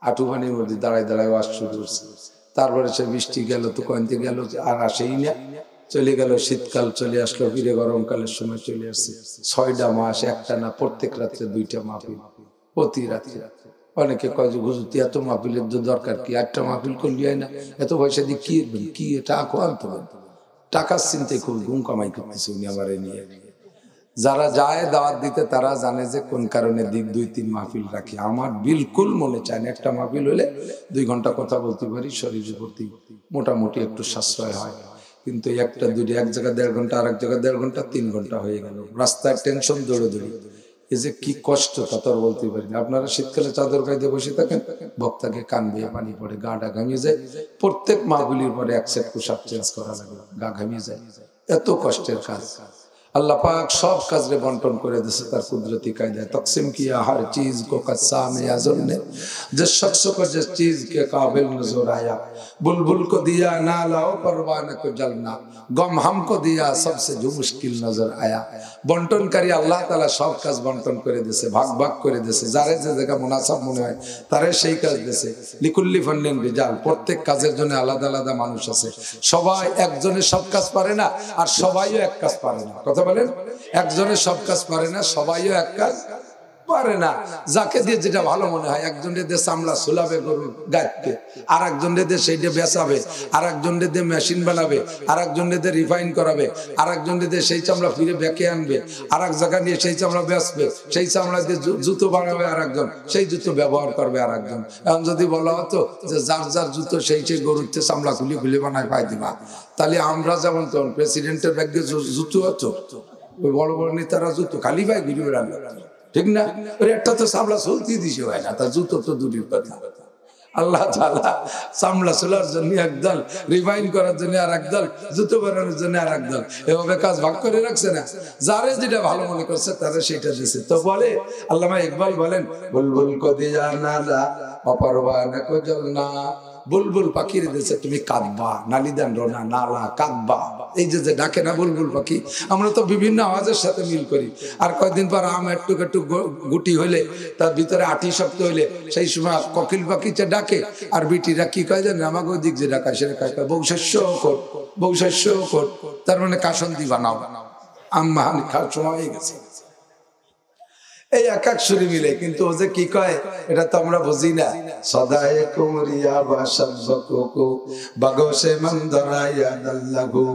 আঁটু পানির মধ্যে দাঁড়ায় দাঁড়ায় ওয়াজ শুরু করছে। তারপরে সে বৃষ্টি গেল, তো কয়েকদিন গেল, আর আসেই না, চলে গেল। শীতকাল চলে আসলো, ফিরে গরমকালের সময় চলে আসছে। 6টা মাস একটা না, প্রত্যেক রাত্রে 2টা মাহফিল, প্রতি রাত্রে। অনেকে কয় যে হুজুর এত মাহফিলের দরকার কি, 8টা মাহফিল করলি হয় না, এত পয়সা দিয়ে কি টাকা আনতে হবে, টাকার চিন্তায় খুব ঘুম কামাই করতেছে উনি আমার নিয়ে। যারা যায় দাওয়াত দিতে তারা জানে যে কোন কারণে 2-3 মাহফিল রাখি। আমার বিলকুল মনে চায় না, একটা মাহফিল হলে 2 ঘন্টা কথা বলতে পারি, শরীরের প্রতি মোটামুটি একটু সাশ্রয় হয়। কিন্তু একটা দুইটা, এক জায়গায় 1.5 ঘন্টা, আর এক জায়গায় 1.5 ঘন্টা, 3 ঘন্টা হয়ে গেল। রাস্তায় টেনশন, দৌড়াদৌড়ি, এই যে কি কষ্ট তা তো বলতে পারি না। আপনারা শীতকালে চাদর গাইতে বসে থাকেন, বক্তাকে কান বেয়ে পানি পড়ে, গাটা ঘামিয়ে যায়। প্রত্যেক মাহফিলের পরে 1 সেট পোশাক চেঞ্জ করা লাগে, গা ঘামিয়ে যায়। এত কষ্টের কাজ। अल्लाह पाक सब काजरे बंटन करे दिसे तार कुदरती कायदा तकसीम किया हर चीज को कस्साम आज़म ने जिस शख्स को जिस चीज के काबिल नजर आया बुलबुल को दिया ना लाओ परवाने को जलना गम हमको दिया सबसे जो मुश्किल नजर आया बंटन करी अल्लाह ताला सब काज बंटन करे दिसे भाग भाग करे दिसे जारे जे जगह मुनासाब मने হয় তারে সেই কাজ দিছে লিকুল্লি ফান্নিন রিজাল প্রত্যেক কাজের জন্য আলাদা আলাদা মানুষ আছে সবাই একজনের সব কাজ পারে না আর সবাইও এক কাজ পারে না কথা বলেন একজনের সব কাজ পারে না সবাইও এক কাজ পারে না যাকে দিয়ে যেটা ভালো মনে হয় একজনের দিয়ে চামড়া সুলাবে গরু গাইতে আর একজনের দিয়ে সেইটা বেচাবে আর একজনের দিয়ে মেশিন বানাবে আর একজনের দিয়ে রিফাইন করাবে আর একজনের দিয়ে সেই চামড়া ফিরে বেঁকে আনবে আর এক জায়গা নিয়ে সেই চামড়া বেচবে সেই চামড়া দিয়ে জুতো বানাবে আর একজন সেই জুতো ব্যবহার করবে আর একজন এখন যদি বলা হতো যে যার যার জুতো সেই সেই গরুতে চামড়া খুলে খুলে বানায় পাই দিবা তাহলে আমরা যেমন তখন প্রেসিডেন্টের ব্যাগে জুতো হতো ওই বড় বড় নেতারা জুতো খালি পাই ঘুরে বেড়ানো ঠিক না একটা তো চামড়া চলতে দিছে হয় না তার জুতো তো দূরের কথা আল্লাহ তাআলা চামড়া চুলার জন্য একদল, রিফাইন করার জন্য আর একদল, জুতো বানানোর জন্য আর একদল, এভাবে কাজ ভাগ করে রাখছে না। যারে যেটা ভালো মনে করছে তারা সেটা দিছে। তো বলে আল্লামা ইকবাল বলেন, বুলবুল কো দিয়া নালা অপরওয়ানা কো জলনা, বুলবুল পাখির দেশে তুমি কাঁদবা, নালিদান রোনা নালা কাঁদবা। এই যে যে ডাকে না বুলবুল পাখি, আমরা তো বিভিন্ন আওয়াজের সাথে মিল করি। আর কয়েকদিন পর আম একটু একটু গুটি হইলে, তার ভিতরে আটি শব্দ হইলে, সেই সময় কোকিল পাখি যে ডাকে, আর বিটিরা কি কয় জানেন, আমাকে ওদিক যে ডাকা সেটা কয় বংশস্য কর, বংশস্য কর, তার মানে কাসন্দি বানাও, আম্মা খাওয়ার সময় হয়ে গেছে। এই এক এক সুরে মিলে, কিন্তু ও যে কি কয় এটা তো আমরা বুঝি না। সদায় কুমরিয়া বাসাবকো বাগোশে মন্দরায়া দাল্লাগু,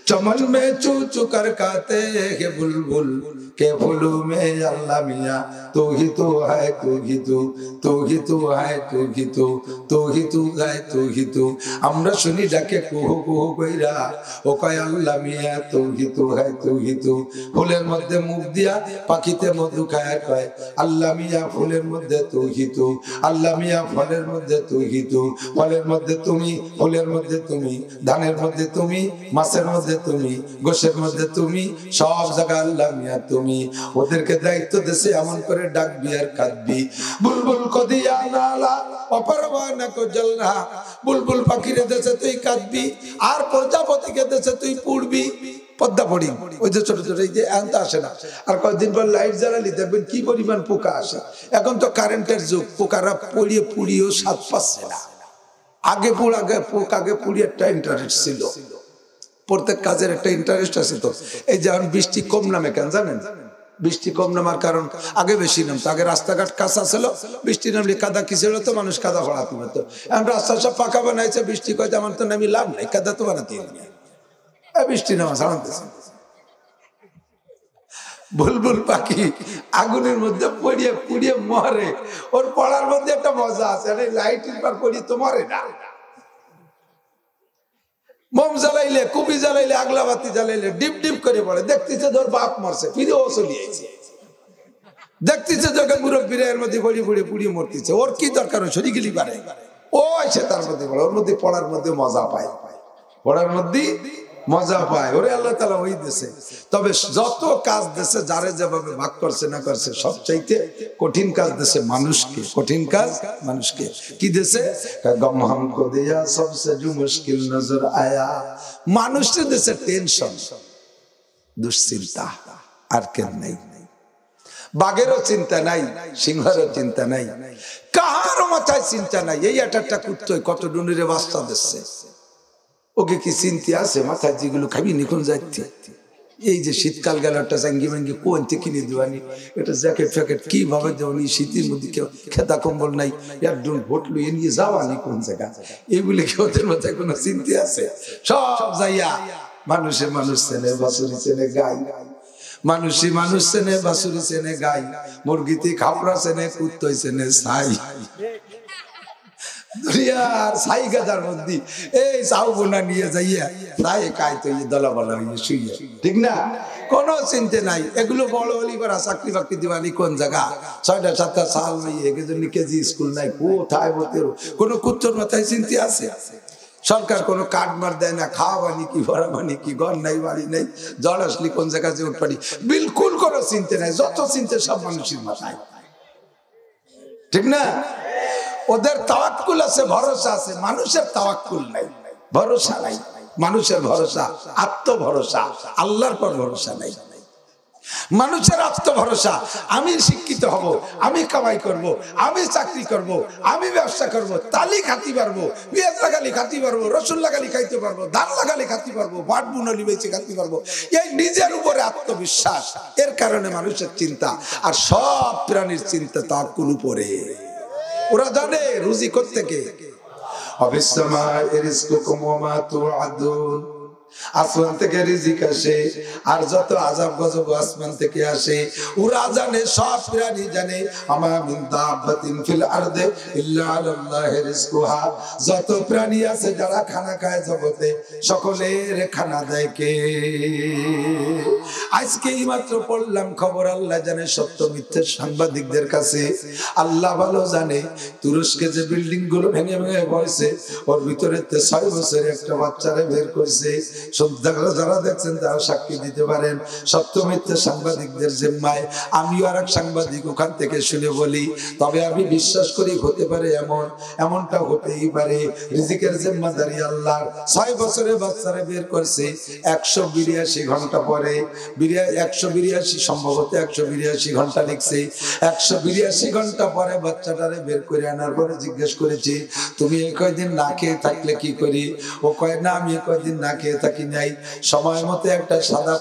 চমন মে চু চু কর কাতে হে বুলবুল के फूलों में अल्लाह मियाँ तू ही तू है, तू ही तू, तू ही तू है, तू ही तू, तू ही तू है, तू ही तू। আমরা শুনি ডাকে কুহু কুহু কইরা, ও কয় আল্লাহ মিয়া তু হি তু है, तू ही तू। ফুলের মধ্যে মুখ দিয়া পাখিতে মধু খায়, কয় আল্লাহ মিয়া ফুলের মধ্যে তু হি তু, আল্লাহ মিয়া ফলের মধ্যে তু হি তু। ফলের মধ্যে তুমি, ফুলের মধ্যে তুমি, ধানের মধ্যে তুমি, মাছের মধ্যে তুমি, গোশের মধ্যে তুমি, সব জায়গা আল্লাহ মিয়া তুমি। ওদেরকে দায়িত্ব দেশে এমন করে ডাকবি আর কাঁদবি। বুলবুল কো দিয়া নালা অপরওয়ানা কো জলনা, বুলবুল পাখির দেশে তুই কাঁদবি, আর প্রজাপতিকে দেশে তুই পুড়বি। পদ্মা পড়ি ওই যে ছোট ছোট, এই যে আনতে আসে না, আর কয়েকদিন পর লাইট জ্বালালি দেখবেন কি পরিমাণ পোকা আসে। এখন তো কারেন্টের যুগ, পোকারা পড়িয়ে পুড়িয়েও স্বাদ পাচ্ছে না। আগে পুড়িয়ে একটা ইন্টারেস্ট ছিল, প্রত্যেক কাজের একটা ইন্টারেস্ট আছে। তো এই যেমন বৃষ্টি কম নামে কেন জানেন? বৃষ্টি কম নামার কারণ, আগে বেশি নামতো, আগে রাস্তাঘাট কাঁচা ছিল, বৃষ্টি নামলে কাদা কিসের হতো, মানুষ কাদা ভরাতে পারতো। এখন রাস্তা সব পাকা বানাইছে, বৃষ্টি কয়তে আমার তো নামি লাভ নাই, কাদা তো বানাতে বৃষ্টি নামা ছাড়াতেছে। বুলবুল পাখি আগুনের মধ্যে পড়িয়ে পুড়িয়ে মরে, ওর পড়ার মধ্যে একটা মজা আছে, লাইটের পর পড়িয়ে তো মরে না। মোম জ্বালাইলে, কুপি জ্বালাইলে, আগলা বাতি জ্বালাইলে ডিপ ডিপ করে পড়ে। দেখতেছে তোর বাপ মরছে, ফিরে ও চলিয়েছে। দেখতেছে তোকে মুরব্বীরা এর মধ্যে পড়িয়ে পড়িয়ে পুড়িয়ে মরতেছে, ওর কি দরকার? সরি গেলি পারে, ও এসে তার মধ্যে পড়ে, ওর মধ্যে পড়ার মধ্যে মজা পায়, পড়ার মধ্যে মজা পায়। ওরে আল্লাহ তাআলা ওই দেশে। তবে যত কাজ দেশে যারে যেভাবে ভাগ করছে না করছে, সবচাইতে কঠিন কাজ দেশে মানুষকে, কঠিন কাজ মানুষকে। কি দেশে? গম হামকো দিয়া সবসে জো মুশকিল নজর আয়া। মানুষের দেশে টেনশন, দুশ্চিন্তা, আর কেন নাই। বাঘেরও চিন্তা নাই, সিংহেরও চিন্তা নাই, কারো মাথায় চিন্তা নাই। এই একটা কুত্তই কত ডুনিরে বাচ্চা দিচ্ছে, ওকে কি চিন্তা আছে মাথায়? যেগুলো খাবি নিখন যাচ্ছে। এই যে শীতকাল গেল, একটা জাঙ্গি ভাঙ্গি কোন থেকে কিনে দেওয়ানি, এটা জ্যাকেট ফ্যাকেট কিভাবে দেওয়ানি, শীতের মধ্যে কেউ খেতা কম্বল নাই, একজন ভোটলো এ নিয়ে যাওয়ানি কোন জায়গা, এইগুলি কি ওদের মাথায় কোনো চিন্তা আছে? সব যাইয়া মানুষে মানুষ চেনে, বাছুরি চেনে গাই, মানুষই মানুষ চেনে, বাছুরি চেনে গাই, মুরগিতে খাপড়া চেনে, কুত্তই চেনে ছাই। দুনিয়ার ছাই গাদার মধ্যে এই চাউ বোনা নিয়ে যাইয়া তাই কাই তো দলাবলা হইয়া শুইয়া, ঠিক না? কোনো চিন্তা নাই। এগুলো বড় হলি করা চাকরি বাকরি দিবানি কোন জায়গা, 6টা 7টা সাল হইয়ে কেজি স্কুল নাই, কোথায় বলতে কোনো কুত্তর মাথায় চিন্তা আছে? সরকার কোনো কার্ড মার দেয় না, খাওয়া বানি কি, ভরা বানি কি, ঘর নাই, বাড়ি নাই, জ্বর আসলি কোন জায়গা যে উঠ পারি, বিলকুল কোনো চিন্তা নাই। যত চিন্তা সব মানুষের মাথায়, ঠিক না? ওদের তাওয়াক্কুল আছে, ভরসা আছে, মানুষের তাওয়াক্কুল নাই, ভরসা নাই। মানুষের ভরসা আত্মভরসা, আল্লাহর পর ভরসা নাই। মানুষের আত্মভরসা, আমি শিক্ষিত হব, আমি কামাই করব, আমি চাকরি করব, আমি ব্যবসা করব, তালি খাতি পারবো, পেঁয়াজ লাগালি খাতি পারবো, রসুন লাগালি খাইতে পারবো, ধান লাগালি খাতি পারবো, ভাট বুনলি বেঁচে খাতি পারবো। এই নিজের উপরে আত্মবিশ্বাস, এর কারণে মানুষের চিন্তা। আর সব প্রাণীর চিন্তা তাওয়াক্কুল উপরে। ওরা জানে রুজি করতে কে। আসমান থেকে রিজিক আসে, আর যত আযাব গজব আসমান থেকে আসে। ওরা জানে, সব প্রাণী জানে, আমা মিন দাব্বাতিন ফিল আরদে ইল্লা আলাল্লাহি রিজকুহা। যত প্রাণী আছে যারা খানা খায় জগতে, সকলের খানা দেয় কে? আজকে এই মাত্র পড়লাম খবর, আল্লাহ জানে সত্য মিথ্যে সাংবাদিকদের কাছে আল্লাহ ভালো জানে। তুরস্কে যে বিল্ডিং গুলো ভেঙে ভেঙে পড়ছে, ওর ভিতরে 6 বছরের একটা বাচ্চারে বের করছে। শ্রদ্ধাগুলো যারা দেখছেন তারা সাক্ষী দিতে পারেন, সত্য মিথ্যে সাংবাদিকদের জিম্মায়। আমিও আর এক সাংবাদিক ওখান থেকে শুনে বলি, তবে আমি বিশ্বাস করি হতে পারে এমনটা হতেই পারে। রিজিকের জিম্মাদারি আল্লাহ। 6 বছরের বাচ্চারে বের করছে 182 ঘন্টা পরে। 182 সম্ভবত 182 ঘন্টা লিখছে। 182 ঘন্টা পরে বাচ্চাটারে বের করে আনার পরে জিজ্ঞেস করেছি, তুমি এই কয়দিন না খেয়ে থাকলে কি করি? ও কয়, না আমি কয়দিন না খেয়ে থাকি নাই। সময় মতো একটা সাদা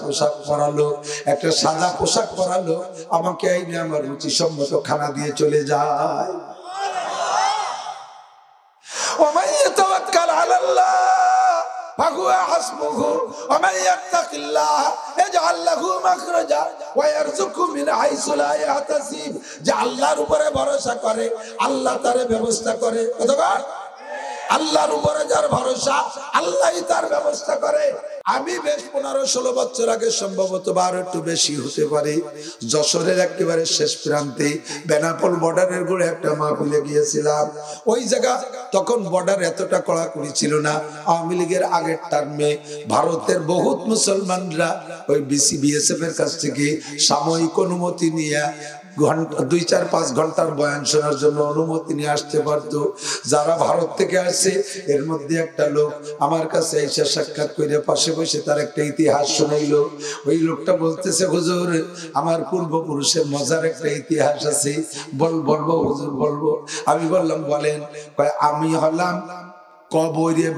পোশাক পরালো, আমাকে আইনে আমার রুচি সম্মত খানা দিয়ে চলে যায়। ওমান ইয়াতাওয়াক্কাল আলাল্লাহ ফাহুয়া হাসবুহু ওমান ইয়াত্তাকিল্লাহ ইয়াজআল লাহু মাখরাজা ওয়া ইয়ারযুকহু মিন হাইসু লা ইয়াহতাসিব। যে আল্লাহর উপরে ভরসা করে, আল্লাহ তার ব্যবস্থা করে। কতবার আল্লাহর উপরে যার ভরসা, আল্লাহই তার ব্যবস্থা করে। আমি বেশ 15-16 বছর আগে, সম্ভবত 12 একটু বেশি হতে পারে, যশোরের একেবারে শেষ প্রান্তে বেনাপোল বর্ডারের গোড়ে একটা মাহফিলে গিয়েছিলাম। ওই জায়গা তখন বর্ডার এতটা কড়াকড়ি ছিল না। আওয়ামী লীগের আগের টার্মে ভারতের বহুত মুসলমানরা ওই বিএসএফ এর কাছ থেকে সাময়িক অনুমতি নিয়ে 2-4-5 ঘন্টার বয়ান শোনার জন্য অনুমতি নিয়ে আসতে পারতো। যারা ভারত থেকে আসে, এর মধ্যে একটা লোক আমার কাছে এসে সাক্ষাৎ করে পাশে বসে তার একটা ইতিহাস শোনাইলো। ওই লোকটা বলতেছে, হুজুর আমার পূর্বপুরুষের মজার একটা ইতিহাস আছে, বলবো হুজুর বলবো। আমি বললাম বলেন। আমি হলাম কবরে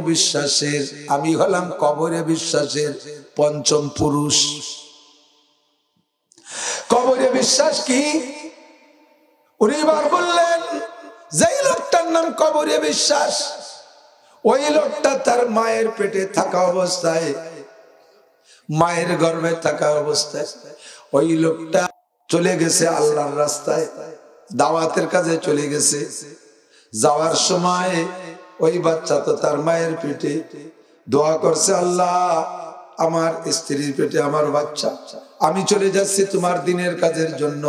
বিশ্বাসের আমি হলাম কবরে বিশ্বাসের 5ম পুরুষ। কবরে বিশ্বাস কি? উনি এবার বললেন, যেই লোকটার নাম কবরে বিশ্বাস, ওই লোকটা তার মায়ের পেটে থাকা অবস্থায়, মায়ের গর্ভে থাকা অবস্থায় ওই লোকটা চলে গেছে আল্লাহর রাস্তায়, দাওয়াতের কাজে চলে গেছে। যাওয়ার সময় ওই বাচ্চা তো তার মায়ের পেটে দোয়া করছে, আল্লাহ আমার স্ত্রীর পেটে আমার বাচ্চা, আমি চলে যাচ্ছি তোমার দিনের কাজের জন্য।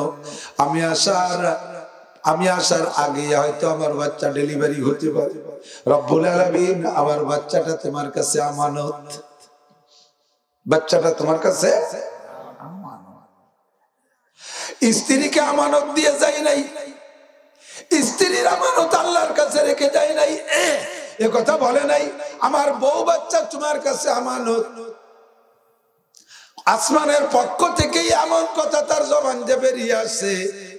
আমি আসার আগে হয়তো আমার বাচ্চা ডেলিভারি হতে পারে। রব্বুল আলামিন, আমার বাচ্চাটা তোমার কাছে আমানত, বাচ্চাটা তোমার কাছে আমানত। স্ত্রীকে আমানত দিয়ে যায় নাই, স্ত্রীর আমানত আল্লাহর কাছে রেখে যায় নাই, এ কথা বলে নাই আমার বউ বাচ্চা তোমার কাছে আমানত। আসমানের পক্ষ থেকেই এমন কথা তার জবান দিয়ে বেরিয়ে আসে,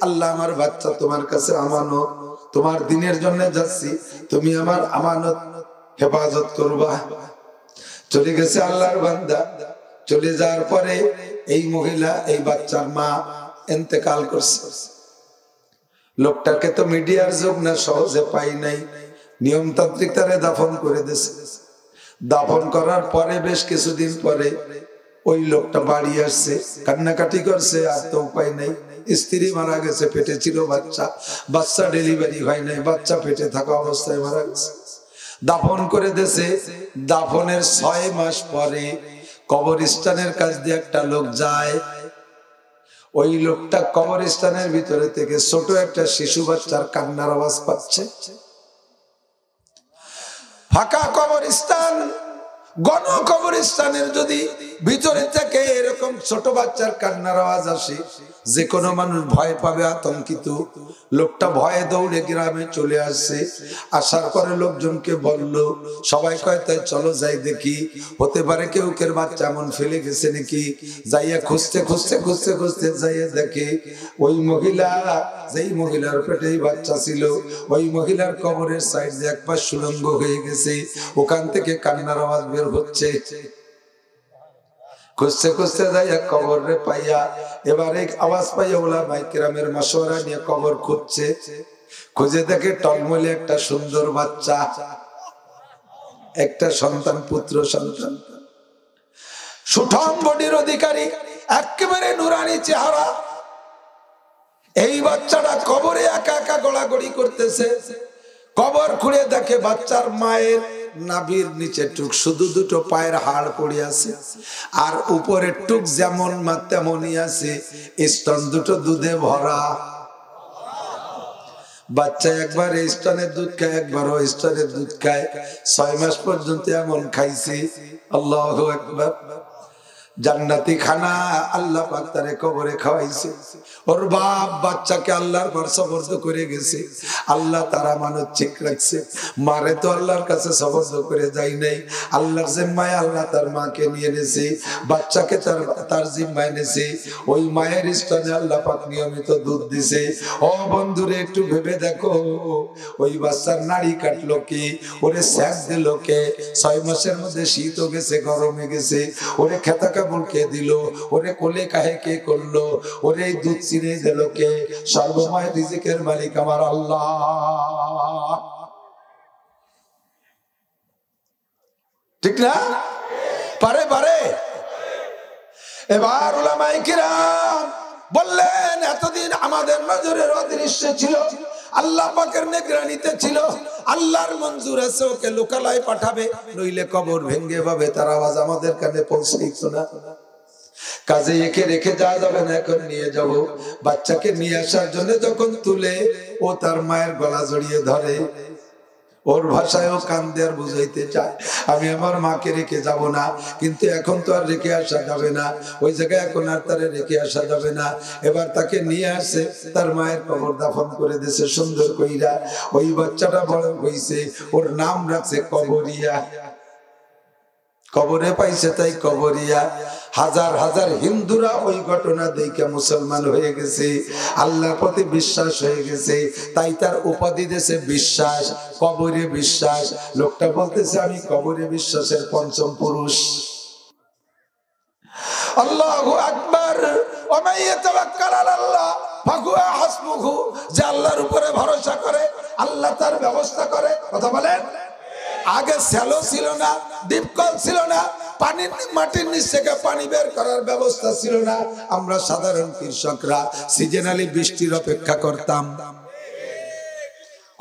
আল্লাহ আমার বাচ্চা তোমার কাছে আমানত, তোমার দিনের জন্য যাচ্ছি, তুমি আমার আমানত হেফাজত করবা। চলে গেছে আল্লাহর বান্দা। চলে যাওয়ার পরে এই মহিলা, এই বাচ্চার মা ইন্তেকাল করছে। লোকটাকে তো মিডিয়ার যুগ না, সহজে পাই নাই, নিয়মতান্ত্রিক তারে দাফন করে দিয়েছে। দাফন করার পরে বেশ কিছুদিন পরে ওই লোকটা বাড়ি আসছে, কান্নাকাটি করছে, আর তো উপায় নেই। স্ত্রী মারা গেছে, পেটে ছিল বাচ্চা, বাচ্চা ডেলিভারি হয় নাই, বাচ্চা পেটে থাকা অবস্থায় মারা গেছে। দাফন করে দিয়েছে। দাফনের 6 মাস পরে কবরস্থানের কাছ দিয়ে একটা লোক যায়। ওই লোকটা কবরস্থানের ভিতরে থেকে ছোট একটা শিশু বাচ্চার কান্নার আওয়াজ পাচ্ছে। ফাঁকা কবরস্থান, গণ কবরস্থানের যদি ভিতরে থেকে এরকম ছোট বাচ্চার কান্নার আওয়াজ আসে, যে কোনো মানুষ ভয় পাবে, আতঙ্কিত। লোকটা ভয়ে দৌড়ে গ্রামে চলে আসছে। আসার পরে লোকজনকে বলল, সবাই কয় তাই চলো যাই দেখি, হতে পারে কেউ কেউ বাচ্চা এমন ফেলে গেছে নাকি। যাইয়া খুঁজতে যাইয়া দেখে ওই মহিলা, যেই মহিলার পেটেই বাচ্চা ছিল, ওই মহিলার কবরের সাইড দিয়ে এক পাশ সুড়ঙ্গ হয়ে গেছে, ওখান থেকে কান্নার আওয়াজ বের হচ্ছে। খুঁজতে যাইয়া কবর রে পাইয়া, এবারে আওয়াজ পাইয়া উলামায়ে কেরামের মাশওয়ারা নিয়ে কবর খুঁজছে। খুঁজে দেখে টলমলে একটা সুন্দর বাচ্চা। একটা সন্তান, পুত্র সন্তান, সুঠাম বডির অধিকারী, একেবারে নুরানি চেহারা। এই বাচ্চাটা কবরে একা একা গড়াগড়ি করতেছে। কবর খুঁড়ে দেখে বাচ্চার মায়ের নাভির নিচে টুক শুধু দুটো পায়ের হাড় পড়ে আছে, আর উপরে টুক যেমন মা তেমনই আছে, স্তন দুটো দুধে ভরা। বাচ্চা একবার স্তনের দুধ খায়, একবার স্তনের দুধ খায়, 6 মাস পর্যন্ত এমন খাইছে। আল্লাহু আকবার। জান্নাতি খানা আল্লাহ পাক তারে কবরে খাওয়াইছে। ওর বাপ বাচ্চাকে আল্লাহর ঘর সবর্দ করে গেছে, আল্লাহ তারা মানত ঠিক রাখছে। মারে তো আল্লাহর কাছে সবর্দ করে যাই নাই, আল্লাহর জিম্মায় আল্লাহ তার মাকে নিয়ে নেছে, বাচ্চাকে তার জিম্মায় নেছে। ওই মায়ের স্তনে আল্লাহ পাক নিয়মিত দুধ দিছে। ও বন্ধুরে একটু ভেবে দেখো, ওই বাচ্চার নাড়ি কাটলো কে? ওরে স্যাক দিল কে? 6 মাসের মধ্যে শীতও গেছে, গরমে গেছে, ওরে খেতা কাপড় কে দিল? ওরে কোলে কাহে কে করলো? ওরে দুধ চিনে দিল কে? সর্বময় রিজিকের মালিক আমার আল্লাহ। ঠিক না? পারে পারে। এবার উলামায়ে কিরাম বললেন, এতদিন আমাদের নজরের অদৃশ্য ছিল, আল্লাহ পাকের নিগরানিতে ছিল, আল্লাহর মঞ্জুর আছে ওকে লোকালয় পাঠাবে, নইলে কবর ভেঙ্গে ভাবে তার আওয়াজ আমাদের কানে পৌঁছাইতো না। কাজে একে রেখে যাওয়া যাবে না, এখন নিয়ে যাব। বাচ্চাকে নিয়ে আসার জন্য যখন তুলে, ও তার মায়ের গলা জড়িয়ে ধরে, ওর ভাষায় ও কান্দে আর বুঝাইতে চায়, আমি আমার মাকে রেখে যাব না, কিন্তু এখন তো আর রেখে আসা যাবে না, ওই জায়গায় এখন আর তারে রেখে আসা যাবে না। এবার তাকে নিয়ে আসে, তার মায়ের কবর দাফন করে দিয়েছে সুন্দর কইরা। ওই বাচ্চাটা বড় হইছে, ওর নাম রাখছে কবরিয়া। কবরে পাইছে তাই কবরিয়া। হাজার হাজার হিন্দুরা ওই ঘটনা দেখে মুসলমান হয়ে গেছে, আল্লাহর প্রতি বিশ্বাস হয়ে গেছে, তাই তার উপাধি দিয়েছে বিশ্বাস, কবরে বিশ্বাস। লোকটা বলতেছে আমি কবরে বিশ্বাসের পঞ্চম পুরুষ। আল্লাহু আকবার। ওয়া মান ইয়াতাওয়াক্কাল আলাল্লাহ ফাহুয়া হাসবুহু। যে আল্লাহর উপরে ভরসা করে, আল্লাহ তার ব্যবস্থা করে। কথা বলেন। আগে স্যালো ছিল না, ডিপকল ছিল না, পানির মাটির নিচ থেকে পানি বের করার ব্যবস্থা ছিল না। আমরা সাধারণ কৃষকরা সিজনালি বৃষ্টির অপেক্ষা করতাম।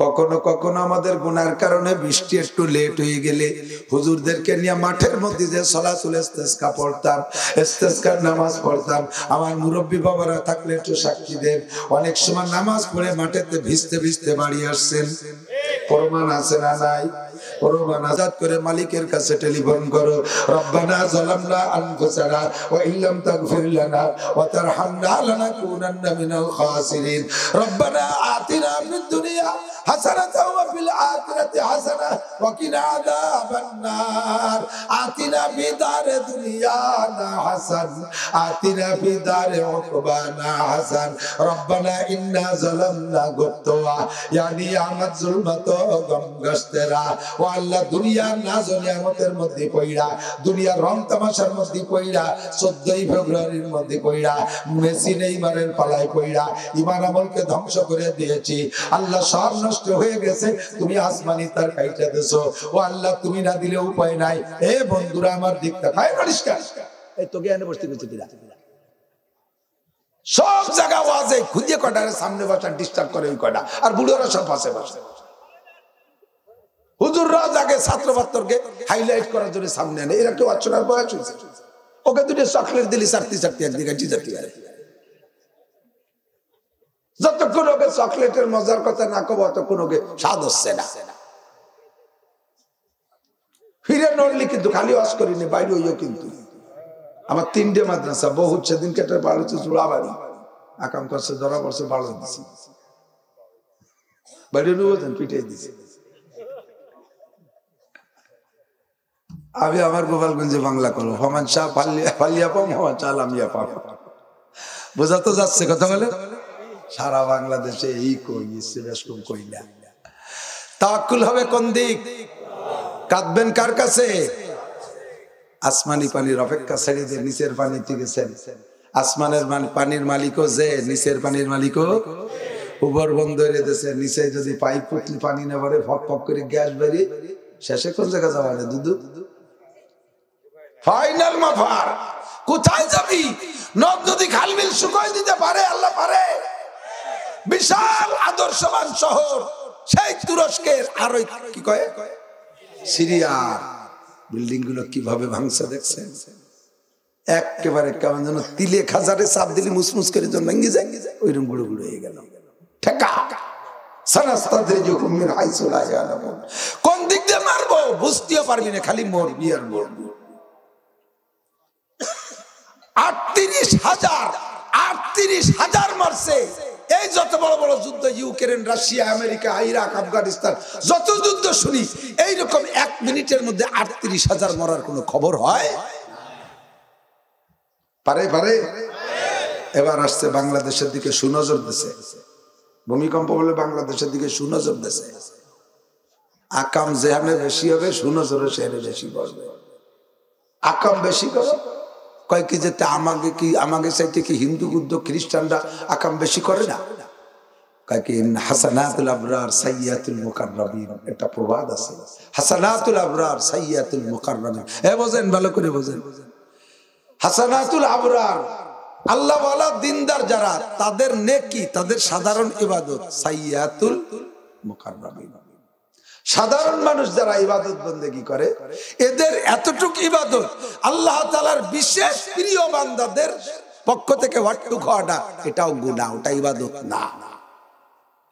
কখনো কখনো আমাদের গুনার কারণে বৃষ্টি একটু লেট হয়ে গেলে হুজুরদেরকে নিয়ে মাঠের মধ্যে যে সালাতুল ইস্তিসকা পড়তাম, ইস্তিসকার নামাজ পড়তাম। আমার মুরব্বী বাবারা থাকলে একটু সাক্ষী দেন, অনেক সময় নামাজ পড়ে মাঠেতে ভিজতে ভিজতে বাড়ি আসছেন। প্রমাণ আছে না নাই? প্রমাণ আজাদ করে মালিকের কাছে টেলিফোন করো, রব্বানা যালামনা আনফুসানা ওয়া ইল্লাম তাগফির লানা ওয়া তারহামনা লানাকুনান্না মিনাল খাসিরিন। রব্বানা আতিনা ফিদ দুনিয়া হাসানাতাও ওয়া ফিল আখিরাতি হাসানা ওয়া কিনা আযাবান নার। আতিনা ফিদারে দুনিয়ানা হাসান, আতিনা ফিদারে উকবানা হাসান। রব্বানা ইন্না যালামনা গুত্তওয়া ইয়ানি আমাত যুলমাত গমগস্তেরা। ও আল্লাহ, দুনিয়ার নাজ ও নিয়ামতের মধ্যে পইড়া, দুনিয়ার রং তামাশার মধ্যে পইড়া, 14 ফেব্রুয়ারির মধ্যে পইড়া, মেসি নেইমারের পালায় পইড়া ঈমান আমলকে ধ্বংস করে দিয়েছি। আল্লাহ সব নষ্ট হয়ে গেছে, তুমি আসমানি তার কাইটা দেছো। ও আল্লাহ, তুমি না দিলে উপায় নাই। এ বন্ধুরা আমার দিক তাকায় পরিষ্কার। এই তো জ্ঞানে বসতে গেছে কিরা, সব জায়গা ওয়াজে খুঁজে কটার সামনে বসা ডিস্টার্ব করে ওই কটা, আর বুড়োরা সব পাশে বসে। হুজুররা জাগে ছাত্র ছাত্রকে হাইলাইট করার জন্য সামনে আনে। এরা কেউ আচরণের বয়স হয়েছে, ওকে দুটো চকলেট দিলি চারটি চারটি একদিকে জিজাতি। যতক্ষণ ওকে চকলেটের মজার কথা না কব, ততক্ষণ ওকে স্বাদ হচ্ছে না। ফিরে নড়লি কিন্তু খালি ওয়াজ করিনি, বাইরে হইও কিন্তু। আমার 3টে মাদ্রাসা, বহু সেদিন কেটে বাড়িতে চূড়া বাড়ি আকাম করছে, ধরা পড়ছে, বাড়ো দিছি, বাইরে নেবেন পিটাই দিছি। আমি আমার গোপালগঞ্জে বাংলা করবো, ফমান শাহ ফালিয়া পাম, ফমান শাহ লামিয়া পাম। বোঝা তো যাচ্ছে কথা বলে। সারা বাংলাদেশে এই কইছে, বেশকম কইলা। তাওয়াক্কুল হবে কোন দিক? কাঁদবেন কার কাছে? আসমানি পানির অপেক্ষা ছেড়ে দিয়ে নিচের পানি থেকে আসমানের পানির মালিকও যে, নিচের পানির মালিকও। উপর বন্ধ হয়ে দিয়েছে, নিচে যদি পাইপ পুতলি পানি না ভরে ফক ফক করে গ্যাস বেরিয়ে শেষে কোন জায়গা যাওয়া রে দুদু? ফাইনাল মাফার। কোথায় যাবি? নদ নদী খালবিল শুকায় দিতে পারে আল্লাহ পারে। বিশাল আদর্শবান শহর সেই তুরস্কের, আর ওই কি কয় সিরিয়ার বিল্ডিং গুলো কিভাবে ভাঙছে দেখছেন? একেবারে কেমন যেন তিলে খাজারে চাপ দিলে মুসমুস করে যেন ভেঙে যায়, ওইরকম গুঁড়ো গুঁড়ো হয়ে গেল। কোন দিক দিয়ে মারবো বুঝতেও পারবি না, খালি মরবি আর মরবি। 38,000 মারছে। এই যত বড় বড় যুদ্ধ, Ukraine, Russia, America, Iraq, Afghanistan, যত যুদ্ধ শুনি এইরকম 1 মিনিটের মধ্যে 38,000 মরার কোন খবর হয়? পারে পারে। এবার আসছে বাংলাদেশের দিকে সুনজর দিছে। ভূমিকম্প বলে বাংলাদেশের দিকে সুনজর দিছে। আকাম যেখানে বেশি হবে সুনজরে সেখানে বেশি বসবে। আকাম বেশি করো কয় কি যেতে আমাকে চাইতে কি হিন্দু বুদ্ধ খ্রিস্টানরা আকাম বেশি করে না? কয় কি হাসানাতুল আবরার সাইয়্যাতুল মুকাররামিন, একটা প্রবাদ আছে, হাসানাতুল আবরার সাইয়্যাতুল মুকাররামিন। বোঝেন, ভালো করে বোঝেন। হাসানাতুল আবরার আল্লাহ ওয়ালা দিনদার যারা, তাদের নেকি, তাদের সাধারণ ইবাদত। সাইয়্যাতুল মুকাররামিন সাধারণ মানুষ যারা ইবাদত বন্দেগী করে, এদের এতটুকু ইবাদত আল্লাহ তাআলার বিশেষ প্রিয় বান্দাদের পক্ষ থেকে ওয়াট্টু খাওয়াটা, এটাও গুনাহ, ওটা ইবাদত না।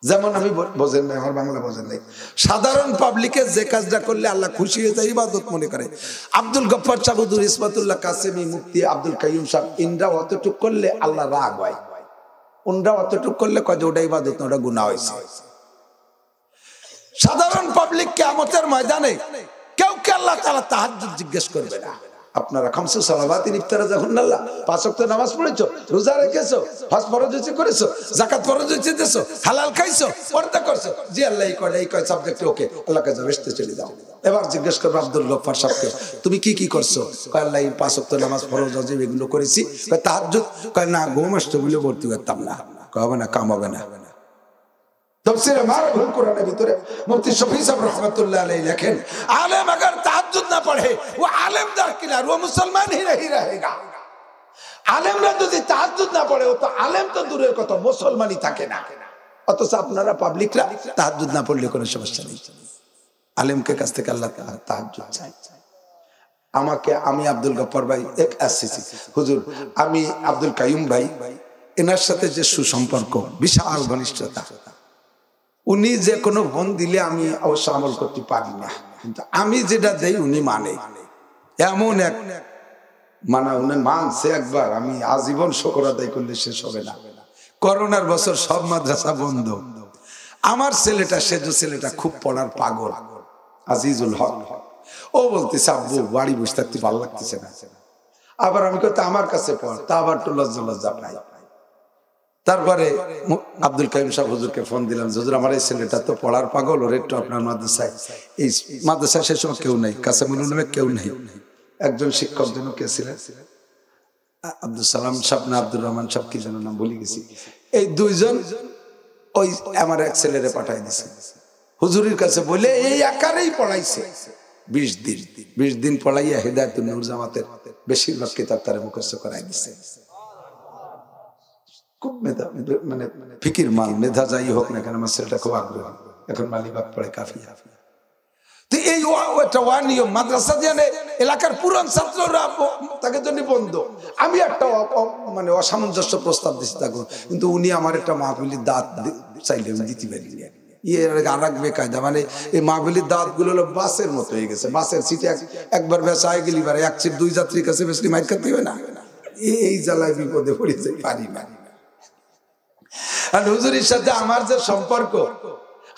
যেমন আমি বোঝেন না, আমার বাংলা বোঝেন নাই, সাধারণ পাবলিকের যে কাজটা করলে আল্লাহ খুশি হয়ে যায় ইবাদত মনে করে। আব্দুল গফফার চাবুদুর, ইসমাতুল্লাহ কাসেমি, মুফতি আব্দুল কাইয়ুম সাহেব, ইনরা অতটুক করলে আল্লাহ রাগ হয়, উনরা অতটুক করলে কয় যে ওটা ইবাদত না, ওটা গুনাহ হয়েছে। সাধারণ পাবলিক কিয়ামতের ময়দানে কেউ কে আল্লাহ তাআলা তাহাজ্জুদ জিজ্ঞেস করবে না। আপনারা খামসু সালাওয়াতিন ইফতারা যখন আল্লাহ 5 ওয়াক্ত নামাজ পড়েছো, রোজা রেখেছো, হজ ফরজ হয়েছে করেছো, যাকাত ফরজ হয়েছে দিয়েছো, হালাল খাইছো, পর্দা করছো, জি আল্লাহ এই কয় সাবজেক্ট ওকে, আল্লাহ কাছে বেহেশতে চলে যাও। এবার জিজ্ঞেস করবে আব্দুল গফফার সাহেবকে, তুমি কি কি করছো? কয় আল্লাহ 5 ওয়াক্ত নামাজ ফরজ ওয়াজিব এগুলো করেছি। কয় তাহাজ্জুদ? কয় না, ঘুম আসতো বলে ভর্তি করতাম না। কয় হবে না, কাম হবে না। তাফসীরে মারুফুল কোরআনের ভিতরে মুফতি শফি সাহেব রাহমাতুল্লাহ আলাইহি লেখেন, আলেম अगर তাহাজ্জুদ না পড়ে वो आलेम दरकिनार, वो मुसलमान ही नहीं रहेगा। আলেমরা যদি তাহাজ্জুদ না পড়ে, ও তো আলেম তো দূরের কথা, মুসলমানই থাকে না। অথচ আপনারা পাবলিকরা তাহাজ্জুদ না পড়লে কোনো সমস্যা নেই। আলেমকে কাছ থেকে আল্লাহ তাহাজ্জুদ চাই। আমি আব্দুল গফফার ভাই এক আসিছি, হুজুর আমি আব্দুল কাইয়ুম ভাই, এনার সাথে যে সুসম্পর্ক, বিশাল ঘনিষ্ঠতা, উনি যে কোনো ফোন দিলে আমি অবশ্য আমল করতে পারি না, কিন্তু আমি যেটা দেই উনি মানে, এমন এক মানে উনি মানছে একবার, আমি আজীবন শুকর আদায় করলে শেষ হবে না। করোনার বছর সব মাদ্রাসা বন্ধ, আমার ছেলেটা, সেজো ছেলেটা খুব পড়ার পাগল, আজিজুল হক, ও বলতেছে আব্বু বাড়ি বসে থাকতে ভালো লাগতেছে না। আবার আমি কইতে আমার কাছে পড়, তা আবার তো লজ্জা পাই। তারপরে আব্দুল কাইয়ুম সাহেব হুজুরকে ফোন দিলাম, হুজুর আমার এই ছেলেটা তো পড়ার পাগল, ওর একটু আপনার মাদ্রাসায়, এই মাদ্রাসায় সে সময় কেউ নেই, কাসেমুল নামে কেউ নেই, একজন শিক্ষক যেন কে ছিলেন, আব্দুল সালাম সাহেব না আব্দুর রহমান সাহেব কি যেন নাম ভুলে গেছি, এই দুইজন ওই আমার এক ছেলেরে পাঠাই দিছে হুজুরের কাছে, বলে এই আকারেই পড়াইছে 20 দিন পড়াইয়া হিদায়াতুন নূর জামাতের বেশিরভাগ কিতাব তারে মুখস্থ করাই দিছে। খুব মেধা, মানে ফিকির মাল, মেধা যাই হোক না কেন, আমার ছেলেটা খুব আগ্রহ, এখন মালিবাগ পড়ে কাফিয়া। তো এই একটা নিয়ম, মাদ্রাসা জানে এলাকার পুরান ছাত্ররা তাকে জন্য বন্ধ। আমি একটা মানে অসামঞ্জস্য প্রস্তাব দিচ্ছি তাকে, কিন্তু উনি আমার একটা মাহফিলের দাঁত চাইলে দিতে পারি আর এক বেকায়দা, মানে এই মাহফিলের দাঁত গুলো হলো বাসের মতো হয়ে গেছে, বাসের সিটে একবার বেসায় গেলি বারে এক সিট 2 যাত্রীর কাছে বেশি মাইক খাতে হবে না, এই জ্বালায় বিপদে পড়ে যাই পারি না। আর হুজুরের সাথে আমার যে সম্পর্ক,